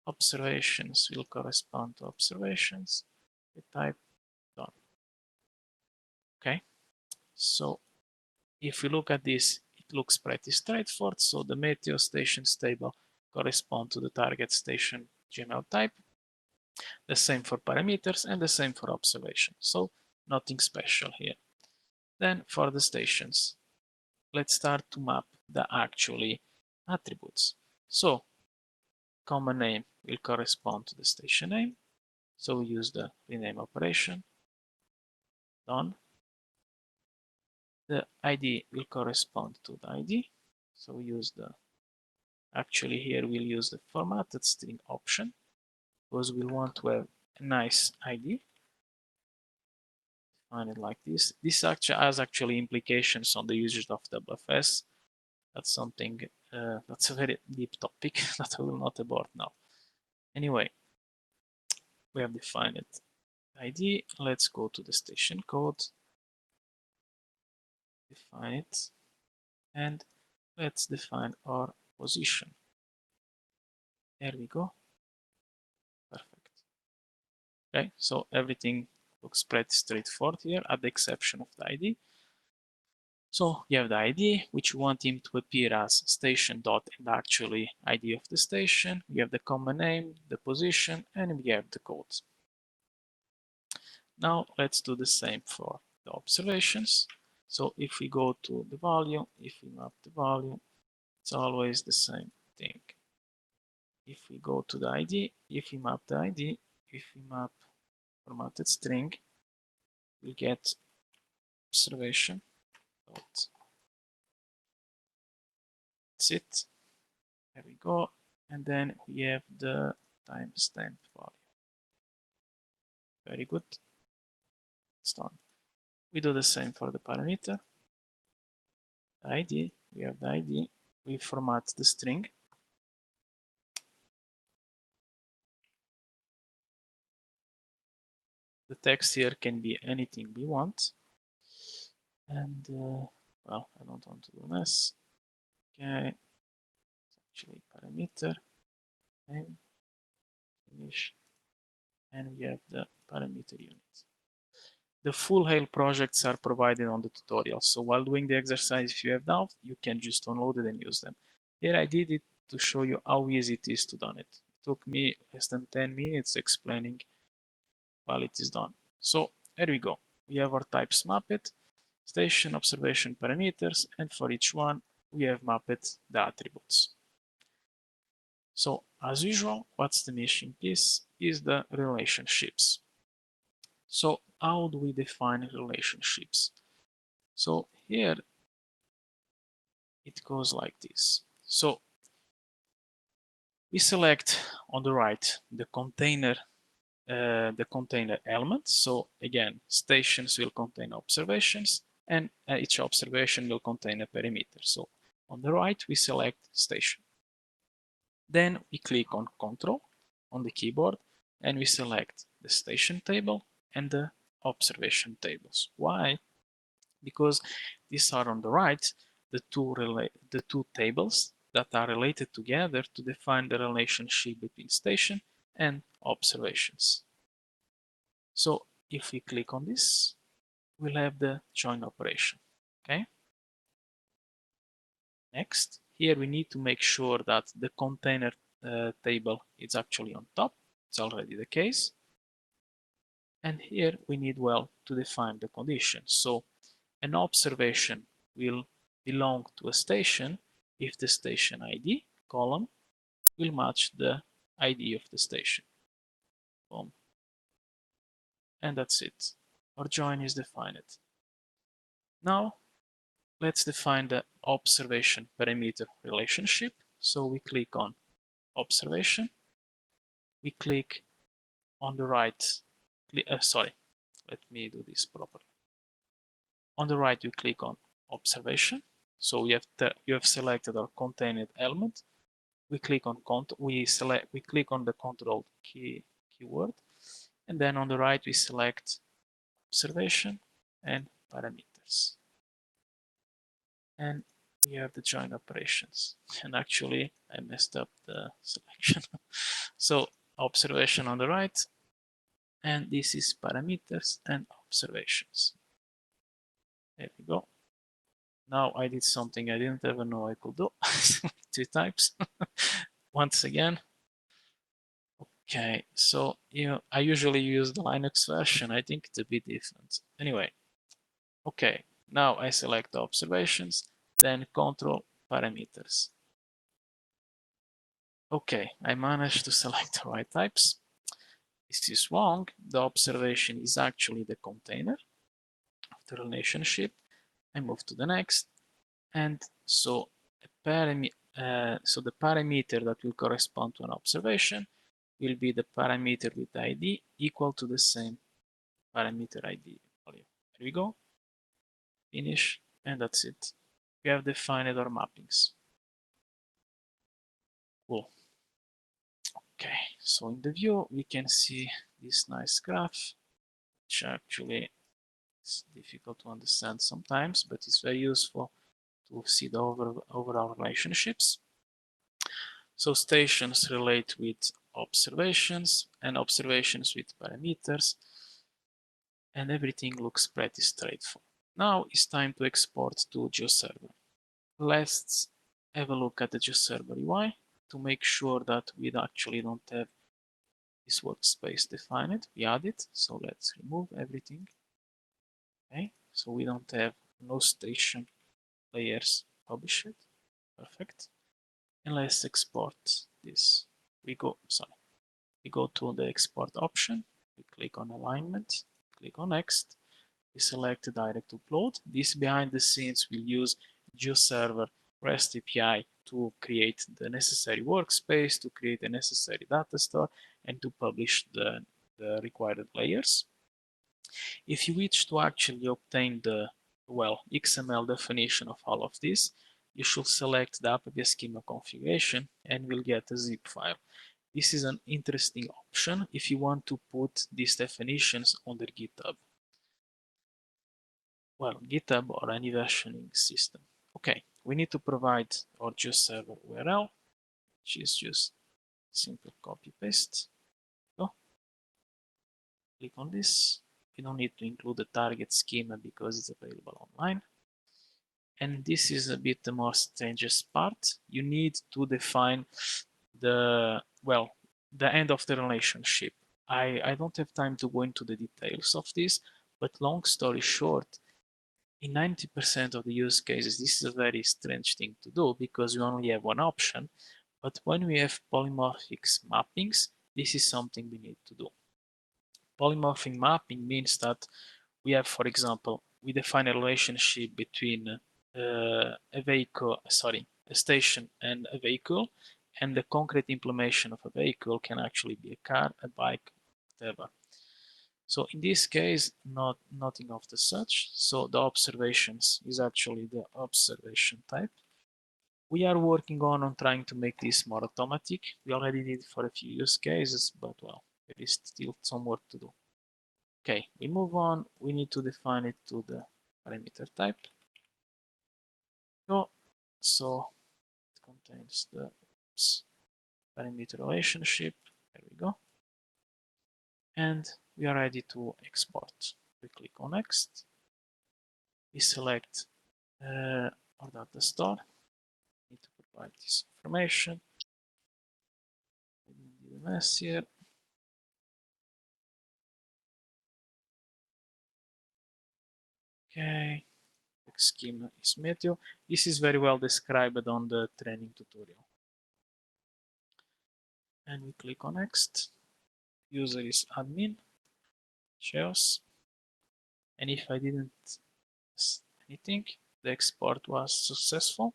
S1: observations will correspond to observations. The type done. Okay, so if we look at this, it looks pretty straightforward. So the Meteo stations table correspond to the target station GML type. The same for parameters and the same for observation. So nothing special here. Then for the stations, let's start to map the actually attributes. So common name will correspond to the station name. So we use the rename operation. Done. The ID will correspond to the ID. So we use the, actually here we'll use the formatted string option because we want to have a nice ID. Define it like this. This actually has implications on the usage of WFS. That's something, that's a very deep topic that I will not abort now. Anyway, we have defined it. ID, let's go to the station code, define it, and let's define our position. There we go. Perfect. Okay, so everything looks pretty straightforward here, at the exception of the ID. So you have the ID, which you want him to appear as station dot and actually ID of the station. We have the common name, the position, and we have the code. Now let's do the same for the observations. So if we go to the value, if we map the value, it's always the same thing. If we go to the ID, if we map the ID, if we map formatted string, we get observation dot. That's it. There we go. And then we have the timestamp value. Very good. It's done. We do the same for the parameter. The ID, we have the ID. We format the string. The text here can be anything we want. And, well, I don't want to do this. Okay. It's actually parameter, name, finish, and we have the parameter unit. The full HALE projects are provided on the tutorial. So while doing the exercise, if you have doubt, you can just download it and use them. Here I did it to show you how easy it is to do it. It took me less than 10 minutes explaining while it is done. So here we go. We have our types mapped, station, observation, parameters, and for each one, we have mapped the attributes. So as usual, what's the missing piece is the relationships. So how do we define relationships? So here it goes like this. So we select on the right the container element. So again, stations will contain observations, and each observation will contain a perimeter. So on the right, we select station. Then we click on Control on the keyboard, and we select the station table and the observation tables. Why? Because these are on the right, the two tables that are related together to define the relationship between station and observations. So if we click on this, we'll have the join operation. Okay. Next, here we need to make sure that the container table is actually on top. It's already the case. And here we need, well, to define the condition. So an observation will belong to a station if the station ID column will match the ID of the station. Boom. And that's it. Our join is defined. Now let's define the observation parameter relationship. So we click on observation. We click on the right, let me do this properly.
S2: On the right, you click on observation. So you have selected our contained element. We click on we click on the control keyword, and then on the right we select observation and parameters. And we have the join operations. And actually, I messed up the selection. So observation on the right, and this is parameters and observations. There we go. Now I did something I didn't ever know I could do. 2 types. Once again. Okay, so I usually use the Linux version. I think it's a bit different. Anyway, okay, now I select the observations, then control parameters. Okay, I managed to select the right types. This is wrong. The observation is actually the container of the relationship. I move to the next, and so the parameter that will correspond to an observation will be the parameter with ID equal to the same parameter ID value. Here we go. Finish, and that's it. We have defined our mappings. Cool. Okay, so in the view, we can see this nice graph, which actually is difficult to understand sometimes, but it's very useful to see the overall relationships. So stations relate with observations and observations with parameters, and everything looks pretty straightforward. Now it's time to export to GeoServer. Let's have a look at the GeoServer UI to make sure that we actually don't have this workspace defined. We add it, so let's remove everything. Okay, so we don't have no station layers published. Perfect. And let's export this. We go to the export option. We click on alignment, click on next. We select direct upload. This behind the scenes will use GeoServer REST API to create the necessary workspace, to create the necessary data store, and to publish the required layers. If you wish to actually obtain the XML definition of all of this, you should select the Appetit schema configuration and will get a zip file. This is an interesting option if you want to put these definitions on the GitHub. Well, GitHub or any versioning system. Okay, we need to provide our GeoServer URL, which is just simple copy paste. Go. Click on this. We don't need to include the target schema because it's available online. And this is a bit the more strangest part. You need to define the end of the relationship. I don't have time to go into the details of this, but long story short, in 90% of the use cases, this is a very strange thing to do because we only have one option. But when we have polymorphic mappings, this is something we need to do. Polymorphic mapping means that we have, for example, we define a relationship between a station and a vehicle, and the concrete implementation of a vehicle can actually be a car, a bike, whatever. So in this case, nothing of the such. So the observations is actually the observation type. We are working on trying to make this more automatic. We already did it for a few use cases, but well, there is still some work to do. Okay, we move on. We need to define it to the parameter type. So it contains the parameter relationship. There we go. And we are ready to export. We click on next. We select our data store. We need to provide this information. We need a mess here. Okay, the schema is Meteo. This is very well described on the training tutorial. And we click on next. User is admin, Geos. And if I didn't miss anything, the export was successful.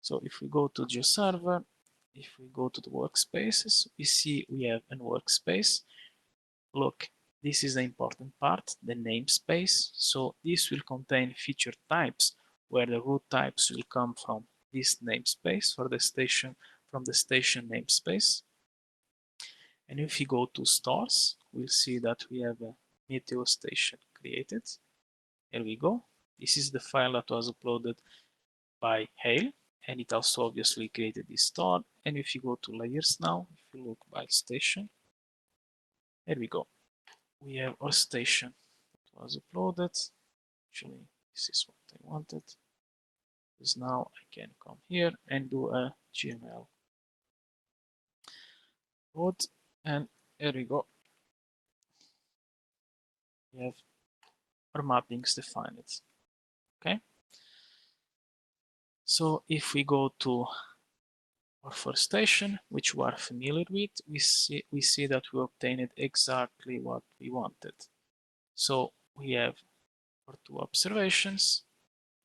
S2: So if we go to GeoServer, if we go to the workspaces, we see we have a workspace. Look,
S1: this is the important part, the namespace. So this will contain feature types where the root types will come from this namespace for the station, from the station namespace. And if you go to stores, we'll see that we have a Meteo station created. Here we go. This is the file that was uploaded by HALE, and it also obviously created this store. And if you go to layers now, if you look by station, here we go. We have our station that was uploaded. Actually, this is what I wanted. Because now I can come here and do a GML code, and here we go. We have our mappings defined. Okay. So if we go to our first station, which we are familiar with, we see that we obtained exactly what we wanted. So we have our two observations.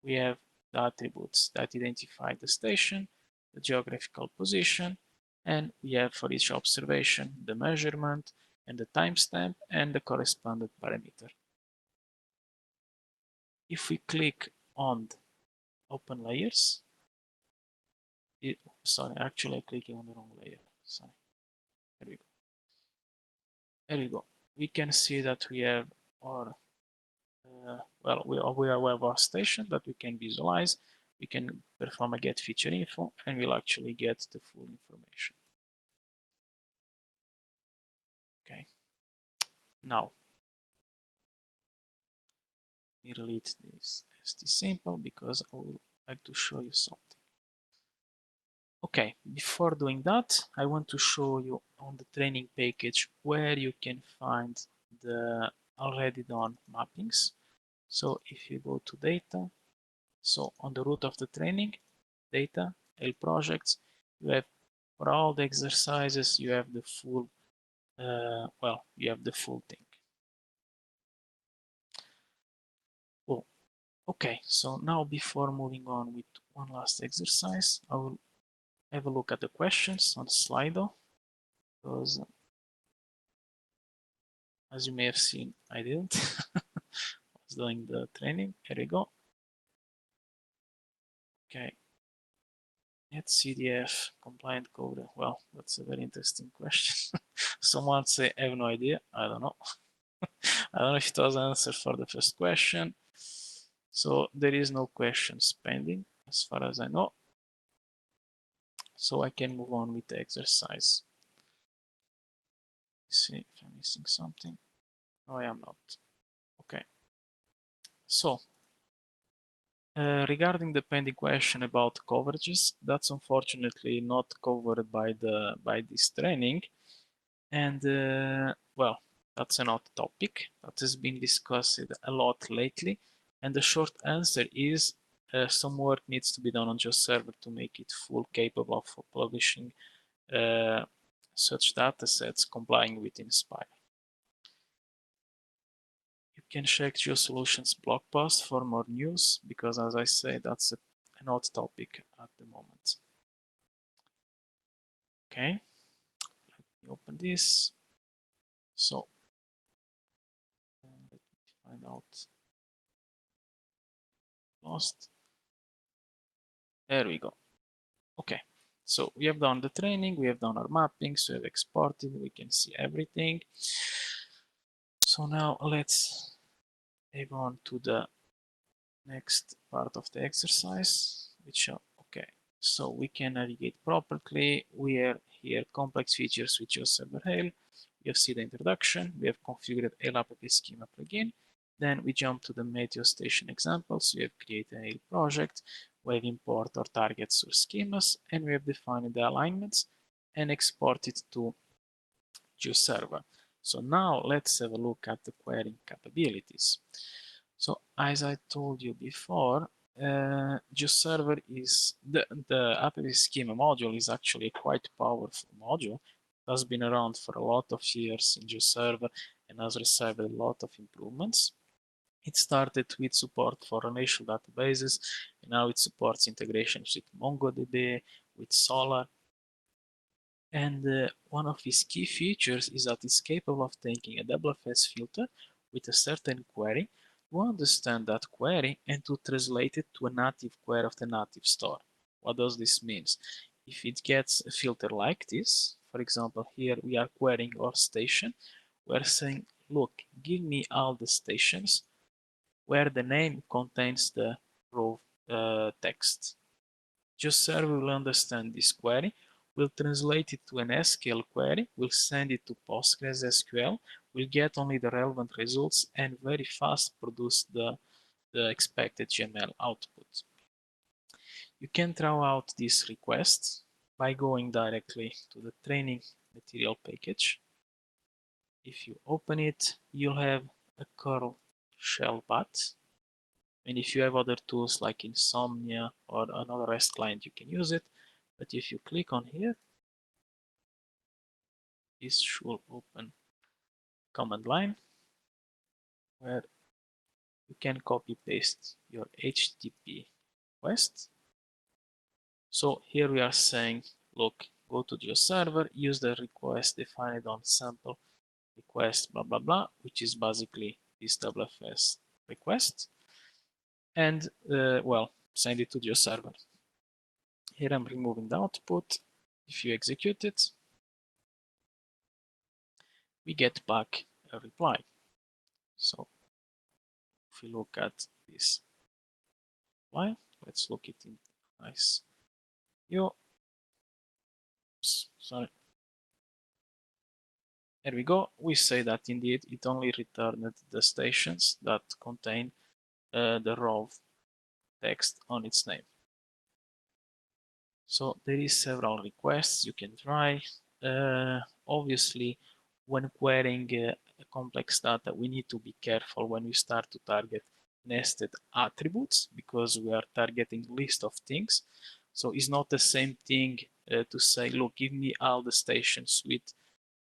S1: We have the attributes that identify the station, the geographical position, and we have for each observation the measurement and the timestamp and the corresponding parameter. If we click on open layers, sorry, actually I'm clicking on the wrong layer. Sorry. There we go. There we go. We can see that we have our well, we have our station that we can visualize. We can perform a get feature info, and we'll actually get the full information. Okay. Now, we delete this st simple because I would like to show you something. Okay, before doing that, I want to show you on the training package where you can find the already done mappings. So if you go to data, so on the root of the training, data, HALE projects, you have for all the exercises, you have the full, well, you have the full thing. Cool. Okay, so now before moving on with one last exercise, I will have a look at the questions on Slido, because as you may have seen, I didn't. I was doing the training. Here we go. Okay. Net CDF compliant code. Well, that's a very interesting question. Someone say, I have no idea. I don't know. I don't know if it was an answer for the first question. So there is no questions pending as far as I know. So I can move on with the exercise. Let's see if I'm missing something. No, I am not. Okay. So regarding the pending question about coverages, that's unfortunately not covered by this training. And well, that's another topic that has been discussed a lot lately. And the short answer is some work needs to be done on GeoServer to make it full capable for publishing such datasets complying with Inspire. You can check GeoSolutions blog post for more news, because as I say, that's an hot topic at the moment. Okay, let me open this. So let me find out. Lost. There we go. Okay, so we have done the training, we have done our mappings, we have exported, we can see everything. So now let's move on to the next part of the exercise, which are, okay, so we can navigate properly. We are here complex features with GeoServer HALE. We have seen the introduction, we have configured HALE Appetit Schema plugin. Then we jump to the Meteo station examples. We have created a HALE project. We have import our target source schemas, and we have defined the alignments and exported to GeoServer. So now let's have a look at the querying capabilities. So as I told you before, GeoServer is the Appetit Schema module is actually a quite powerful module. It has been around for a lot of years in GeoServer and has received a lot of improvements. It started with support for relational databases, and now it supports integrations with MongoDB, with Solr, And one of its key features is that it's capable of taking a WFS filter with a certain query to understand that query and to translate it to a native query of the native store. What does this mean? If it gets a filter like this, for example, here we are querying our station, we're saying, look, give me all the stations where the name contains the raw text. GeoServer will understand this query, will translate it to an SQL query, will send it to PostgreSQL, will get only the relevant results and very fast produce the expected GML output. You can throw out this request by going directly to the training material package. If you open it, you'll have a curl shell path. And if you have other tools like Insomnia or another REST client, you can use it. But if you click on here, this should open command line where you can copy paste your HTTP request. So here we are saying, look, go to GeoServer, use the request defined on sample request, blah, blah, blah, which is basically this WFS request. And, well, send it to GeoServer. Here I'm removing the output. If you execute it, we get back a reply. So if we look at this reply, let's look it in nice view. Sorry. There we go. We say that indeed it only returned the stations that contain the raw text on its name. So there is several requests you can try. Obviously, when querying complex data, we need to be careful when we start to target nested attributes because we are targeting list of things. So it's not the same thing to say, look, give me all the stations with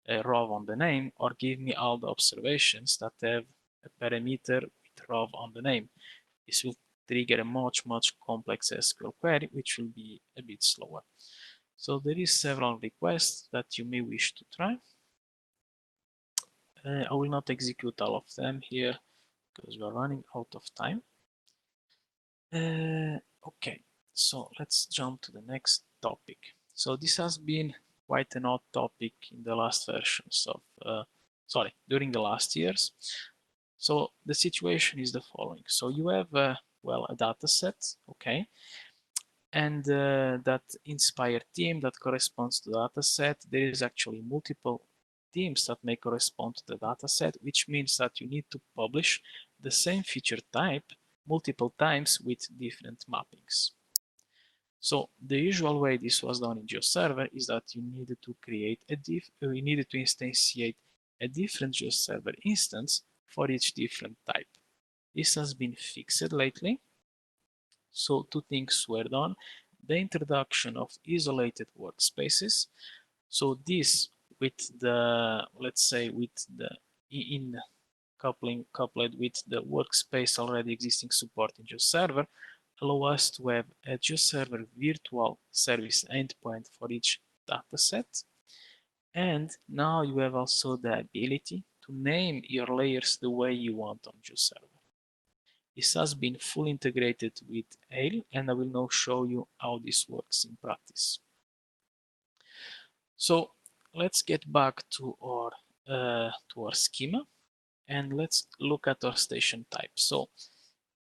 S1: a row on the name, or give me all the observations that have a parameter with row on the name. This will trigger a much complex SQL query, which will be a bit slower. So there is several requests that you may wish to try. I will not execute all of them here because we are running out of time. Okay, so let's jump to the next topic. So this has been quite an hot topic in the last versions of, during the last years. So the situation is the following. So you have, well, a data set, okay, and that inspired theme that corresponds to the data set. There is actually multiple themes that may correspond to the data set, which means that you need to publish the same feature type multiple times with different mappings. So the usual way this was done in GeoServer is that you needed to create you needed to instantiate a different GeoServer instance for each different type. This has been fixed lately. So two things were done. The introduction of isolated workspaces. So this with the, let's say, with the coupled with the workspace already existing support in GeoServer, allow us to have a GeoServer virtual service endpoint for each dataset. And now you have also the ability to name your layers the way you want on GeoServer. This has been fully integrated with HALE, and I will now show you how this works in practice. So let's get back to our schema, and let's look at our station type. So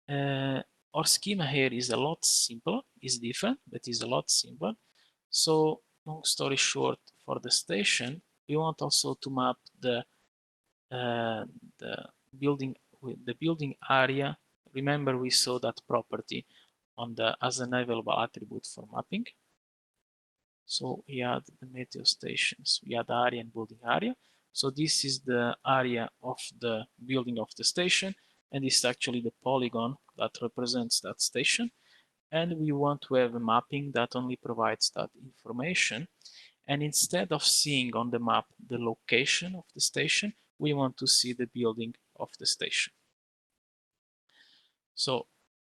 S1: our schema here is a lot simpler, is different, but is a lot simpler. So long story short, for the station, we want also to map the building area. Remember, we saw that property on the as an available attribute for mapping. So we add the meteo stations, we add area and building area. So this is the area of the building of the station, and this is actually the polygon that represents that station. And we want to have a mapping that only provides that information. And instead of seeing on the map the location of the station, we want to see the building of the station. So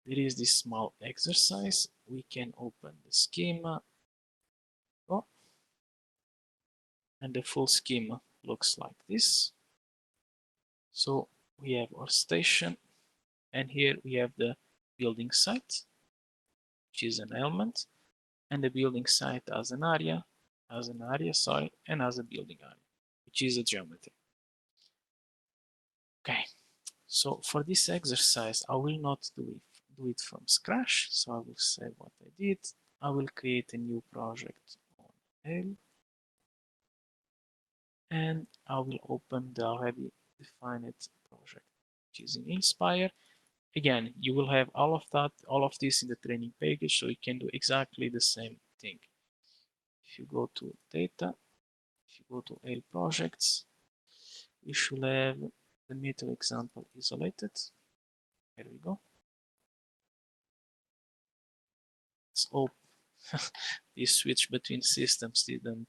S1: there is this small exercise. We can open the schema. Oh. and the full schema looks like this. So we have our station, and here we have the building site, which is an element, and the building site as an area, and as a building area, which is a geometry. Okay, so for this exercise, I will not do it from scratch. So I will say what I did. I will create a new project on HALE, and I will open the already defined project, which is in Inspire. Again, you will have all of this in the training package, so you can do exactly the same thing. If you go to data, if you go to HALE projects, you should have the meter example isolated. Here we go. Let's hope this switch between systems didn't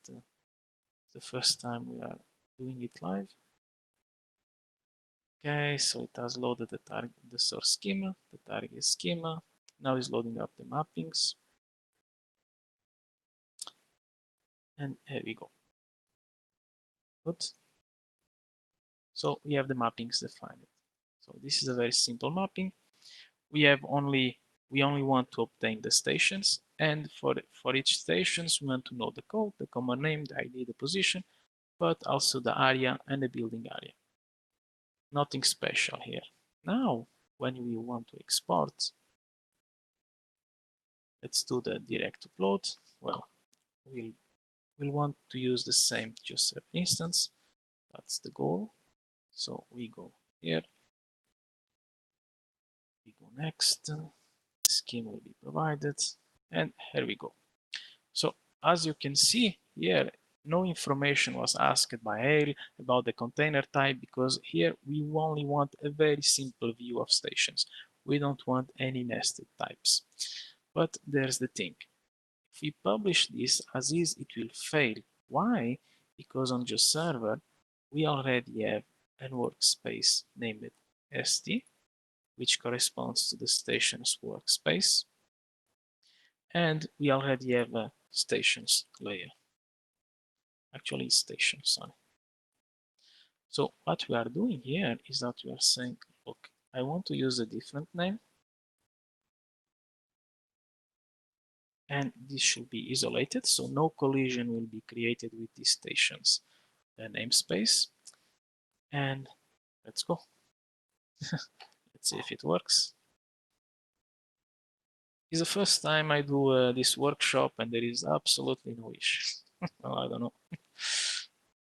S1: the first time we are doing it live. Okay, so it has loaded the source schema, the target schema. Now it's loading up the mappings. And here we go. Good. So we have the mappings defined. So this is a very simple mapping. We only want to obtain the stations, and for each stations we want to know the code, the common name, the ID, the position, but also the area and the building area. Nothing special here. Now, when we want to export, let's do the direct upload. Well, we'll want to use the same GeoServer instance. That's the goal. So we go here. We go next. Schema will be provided, and here we go. So as you can see here, no information was asked by HALE about the container type, because here we only want a very simple view of stations. We don't want any nested types. But there's the thing. If we publish this as is, it will fail. Why? Because on GeoServer, we already have a workspace named ST, which corresponds to the station's workspace. And we already have a stations layer. Actually, station, sorry. So what we are doing here is that we are saying, look, I want to use a different name. And this should be isolated, so no collision will be created with these stations namespace. And let's go. Let's see if it works. It's the first time I do this workshop, and there is absolutely no issue. Well, I don't know.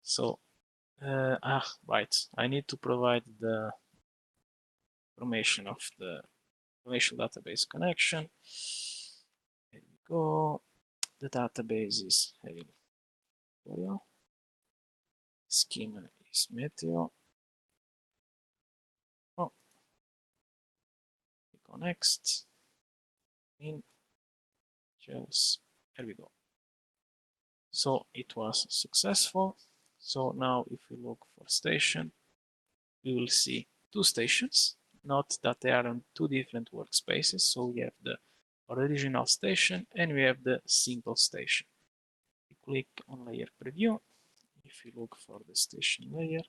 S1: So, right. I need to provide the information of the relational database connection. Here we go. The database is heavily tutorial. Schema is Meteo. Oh, we go next. In just here we go. So it was successful. So now if we look for station, we will see two stations. Note that they are on two different workspaces. So we have the original station and we have the simple station. We click on layer preview. If we look for the station layer,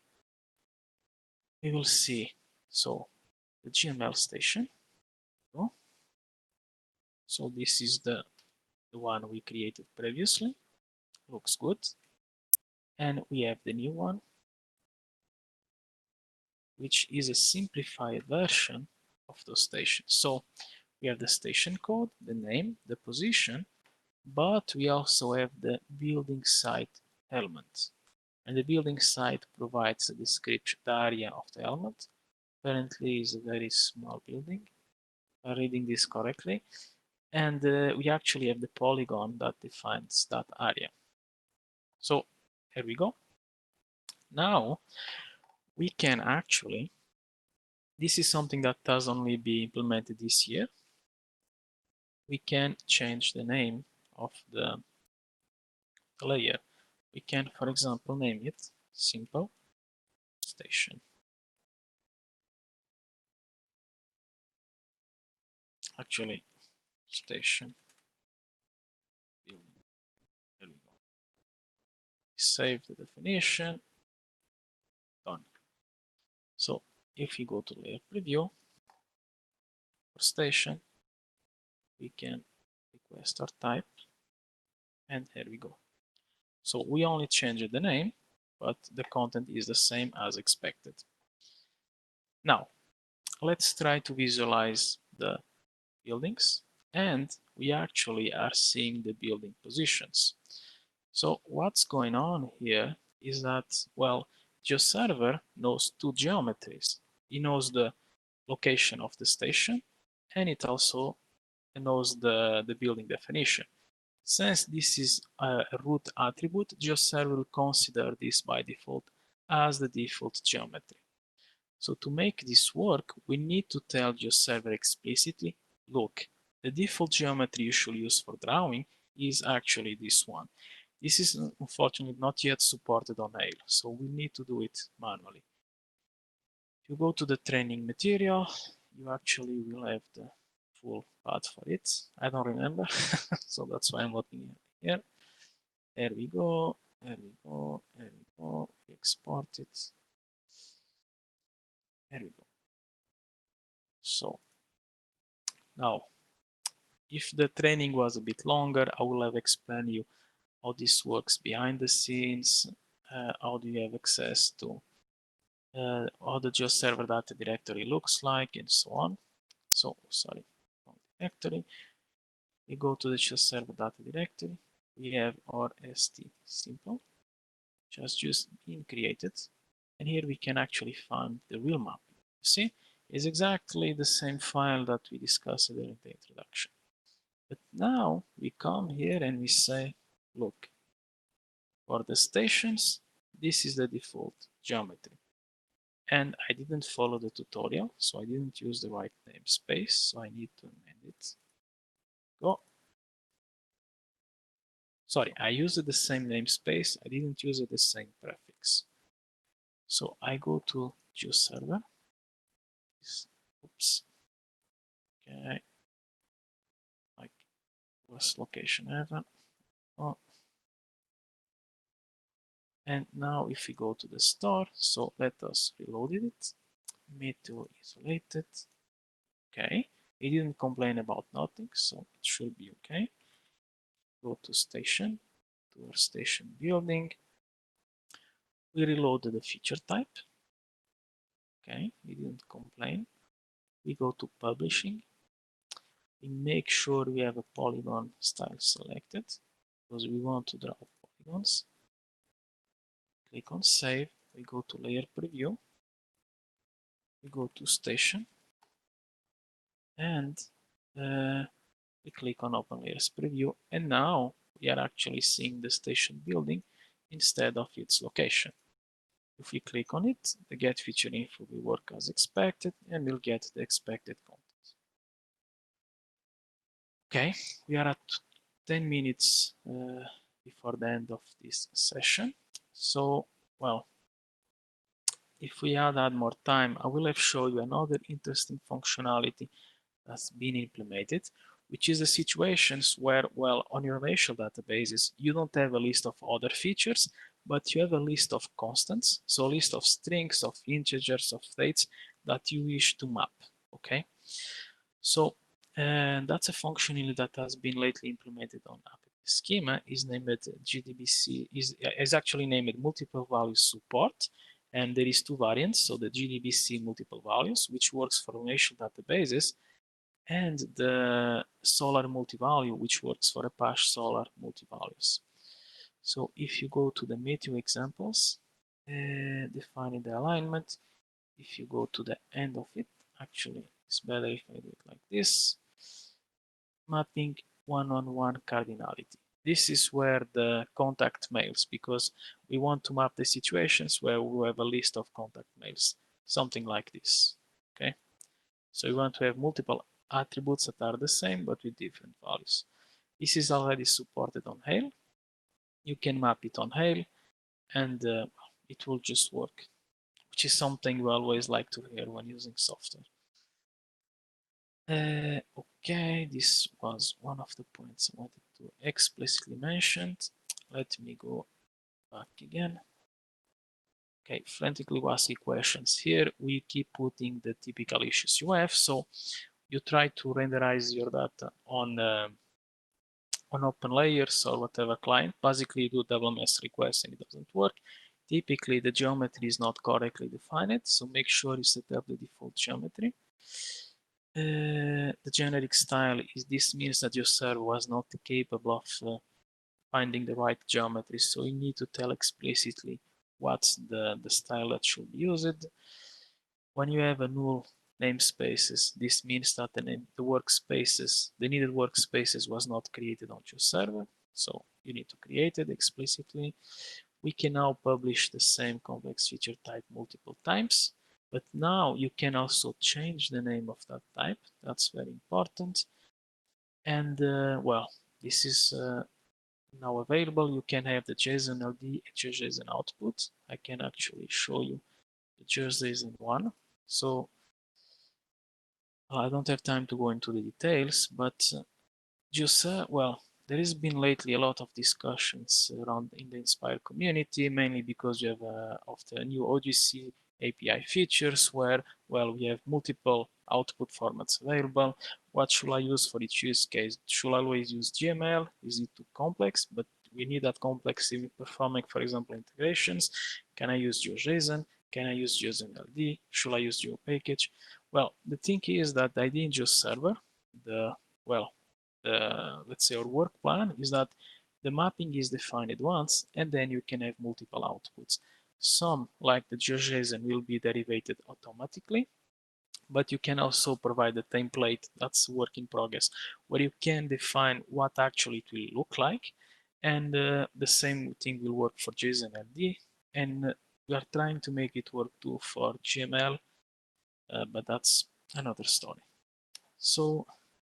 S1: we will see so the GML station. So this is the one we created previously. Looks good. And we have the new one, which is a simplified version of those stations. So we have the station code, the name, the position, but we also have the building site element. And the building site provides a description, the area of the element. Apparently is a very small building, if I'm reading this correctly. And we actually have the polygon that defines that area. So here we go. Now we can actually, this is something that does only be implemented this year. We can change the name of the layer. We can, for example, name it simple station. Actually, station building. There we go. save the definition, done. So if we go to layer preview for station, we can request our type, and here we go. So we only changed the name, but the content is the same as expected. Now, let's try to visualize the buildings, and we actually are seeing the building positions. So what's going on here is that, well, GeoServer knows two geometries. It knows the location of the station, and it also knows the building definition. Since this is a root attribute, GeoServer will consider this by default as the default geometry. So to make this work, we need to tell GeoServer explicitly, look, the default geometry you should use for drawing is actually this one. This is unfortunately not yet supported on HALE, so we need to do it manually. If you go to the training material, you actually will have the full path for it. I don't remember, so that's why I'm looking here. There we go, there we go, there we go, we export it. There we go. So now, if the training was a bit longer, I will have explained you how this works behind the scenes, how do you have access to how the GeoServer data directory looks like, and so on. So, sorry, directory. We go to the GeoServer data directory. We have our st simple, just being created, and here we can actually find the real mapping. You see, it's exactly the same file that we discussed during the introduction. But now we come here and we say, look, for the stations, this is the default geometry. And I didn't follow the tutorial, so I didn't use the right namespace, so I need to amend it. Go. Sorry, I used the same namespace, I didn't use the same prefix. So I go to GeoServer. Oops. Okay. Like was location ever. Oh. And now if we go to the store, so let us reload it. Methyl isolated. Okay. It didn't complain about nothing, so it should be okay. Go to station, to our station building. We reloaded the feature type. Okay, it didn't complain. We go to publishing. We make sure we have a polygon style selected because we want to draw polygons. Click on save. We go to layer preview. We go to station and we click on open layers preview, and now we are actually seeing the station building instead of its location. If we click on it, the get feature info will work as expected and we'll get the expected content. Okay, we are at 10 minutes before the end of this session. So, well, if we add more time, I will have shown you another interesting functionality that's been implemented, which is the situations where, well, on your relational databases, you don't have a list of other features, but you have a list of constants, so a list of strings, of integers, of dates that you wish to map, okay? So, and that's a functionality that has been lately implemented on Appetit Schema, is named GDBC, is actually named multiple values support, and there is two variants, so the GDBC multiple values, which works for relational databases, and the Solar multi-value, which works for Apache Solar multi-values. So if you go to the Meteo examples, defining the alignment, if you go to the end of it, actually it's better if I do it like this, mapping one-on-one cardinality. This is where the contact mails, because we want to map the situations where we have a list of contact mails, something like this, okay? So we want to have multiple attributes that are the same but with different values. This is already supported on HALE. You can map it on HALE and it will just work, which is something we always like to hear when using software. Okay, this was one of the points I wanted to explicitly mention. Let me go Back again. Okay, frantically asking questions. Here we keep putting the typical issues you have. So you try to renderize your data on open layers or whatever client. Basically, you do WMS request and it doesn't work. Typically, the geometry is not correctly defined, so make sure you set up the default geometry. The generic style is this means that your server was not capable of finding the right geometry, so you need to tell explicitly what's the style that should be used. When you have a null namespaces, this means that the needed workspaces was not created on your server, so you need to create it explicitly. We can now publish the same complex feature type multiple times, but now you can also change the name of that type. That's very important. And well, this is now available. You can have the JSON LD and JSON output. I can actually show you the JSON one. So I don't have time to go into the details, but just well, there has been lately a lot of discussions around in the Inspire community, mainly because we have of the new OGC API features where, well, we have multiple output formats available. What should I use for each use case? Should I always use GML? Is it too complex? But we need that complexity performing, for example, integrations. Can I use GeoJSON? Can I use JSON LD? Should I use GeoPackage? Well, the thing is that the idea in GeoServer, let's say our work plan is that the mapping is defined once and then you can have multiple outputs. Some, like the GeoJSON, will be derivated automatically, but you can also provide a template that's work in progress where you can define what actually it will look like, and the same thing will work for JSON LD, and we are trying to make it work too for GML, but that's another story. So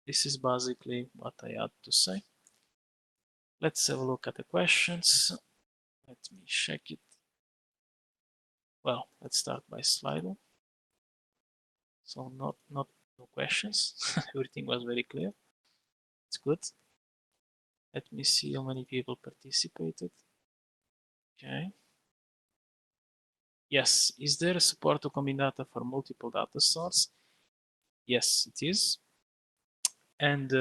S1: this is basically what I had to say. Let's have a look at the questions. Let me check it. Well, let's start by Slido. So no questions. Everything was very clear. It's good. Let me see how many people participated. Okay. Yes, is there support to combine data for multiple data sources? Yes, it is. And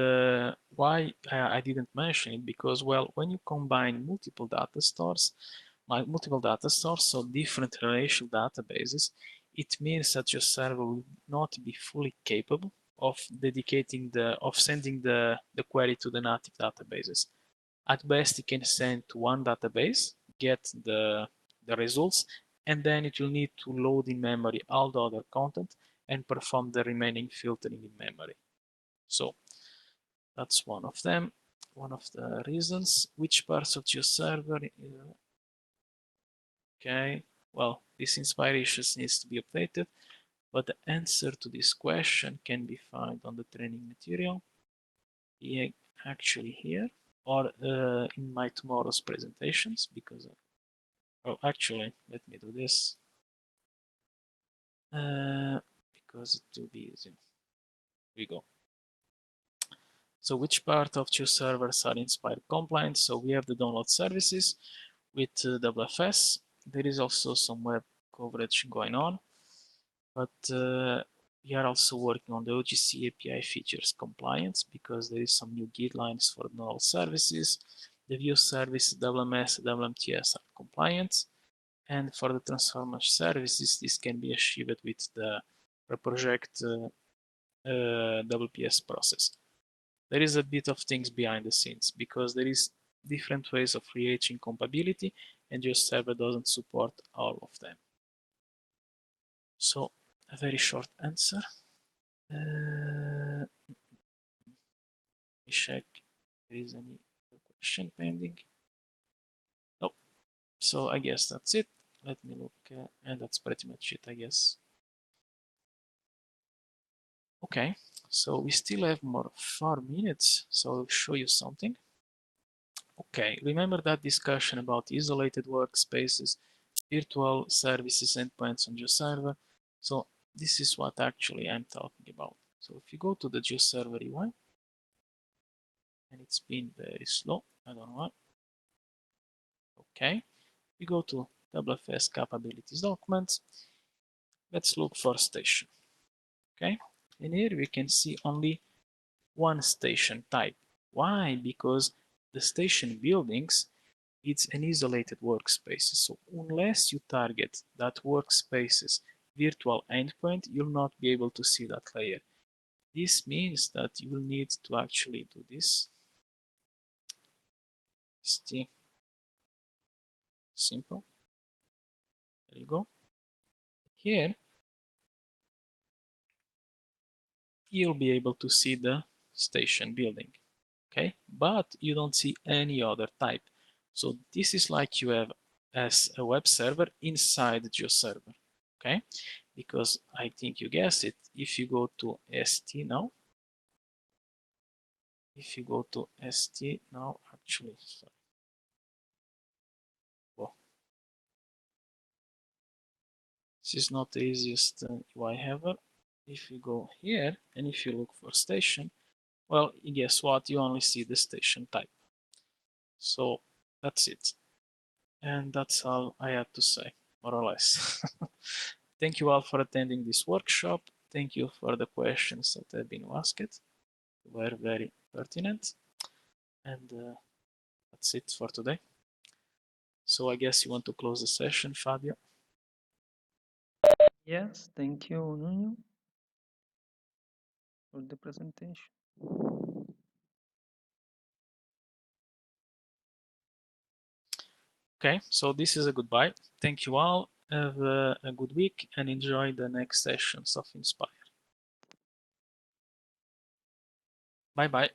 S1: why I didn't mention it, because, well, when you combine multiple data stores, so different relational databases, it means that your server will not be fully capable of sending the query to the native databases. At best, it can send to one database, get the results, and then it will need to load in memory all the other content and perform the remaining filtering in memory. So that's one of them, one of the reasons. Which parts of your server? Okay, well, this Inspire issues needs to be updated, but the answer to this question can be found on the training material, actually here, or in my tomorrow's presentations, because, oh, actually, let me do this, because it will be easy. Here we go. So which part of two servers are Inspire compliant? So we have the download services with WFS. There is also some web coverage going on, but we are also working on the OGC API features compliance, because there is some new guidelines for download services. The view service, WMS, WMTS are compliant. And for the transformer services, this can be achieved with the project WPS process. There is a bit of things behind the scenes, because there is different ways of reaching compatibility, and GeoServer doesn't support all of them. So a very short answer. Let me check if there is any question pending. Nope. So I guess that's it. Let me look, and that's pretty much it, I guess. Okay, so we still have more 4 minutes, so I'll show you something. Okay, remember that discussion about isolated workspaces, virtual services, endpoints on GeoServer? So this is what actually I'm talking about. So if you go to the GeoServer UI, and it's been very slow, I don't know why. Okay, We go to WFS capabilities documents. Let's look for station. Okay, and here we can see only one station type. Why? Because the station buildings, it's an isolated workspace. So unless you target that workspace's virtual endpoint, you'll not be able to see that layer. This means that you will need to actually do this. St simple. There you go. Here, you'll be able to see the station building. Okay, but you don't see any other type. So this is like you have as a web server inside GeoServer. Okay, because I think you guessed it. If you go to ST now, actually, sorry. Well, this is not the easiest UI ever. If you go here and if you look for station, well, guess what? You only see the station type. So that's it. And that's all I had to say, more or less. Thank you all for attending this workshop. Thank you for the questions that have been asked. They were very pertinent. And that's it for today. So I guess you want to close the session, Fabio?
S2: Yes, thank you, Nuno, for the presentation.
S1: Okay, so this is a goodbye. Thank you all. Have a good week and enjoy the next sessions of Inspire. Bye-bye.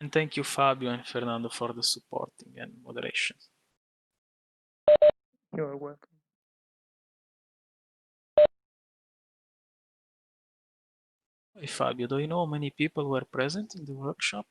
S1: And thank you, Fabio and Fernando, for the supporting and moderation.
S2: You're welcome.
S1: Hey, Fabio, do you know how many people were present in the workshop?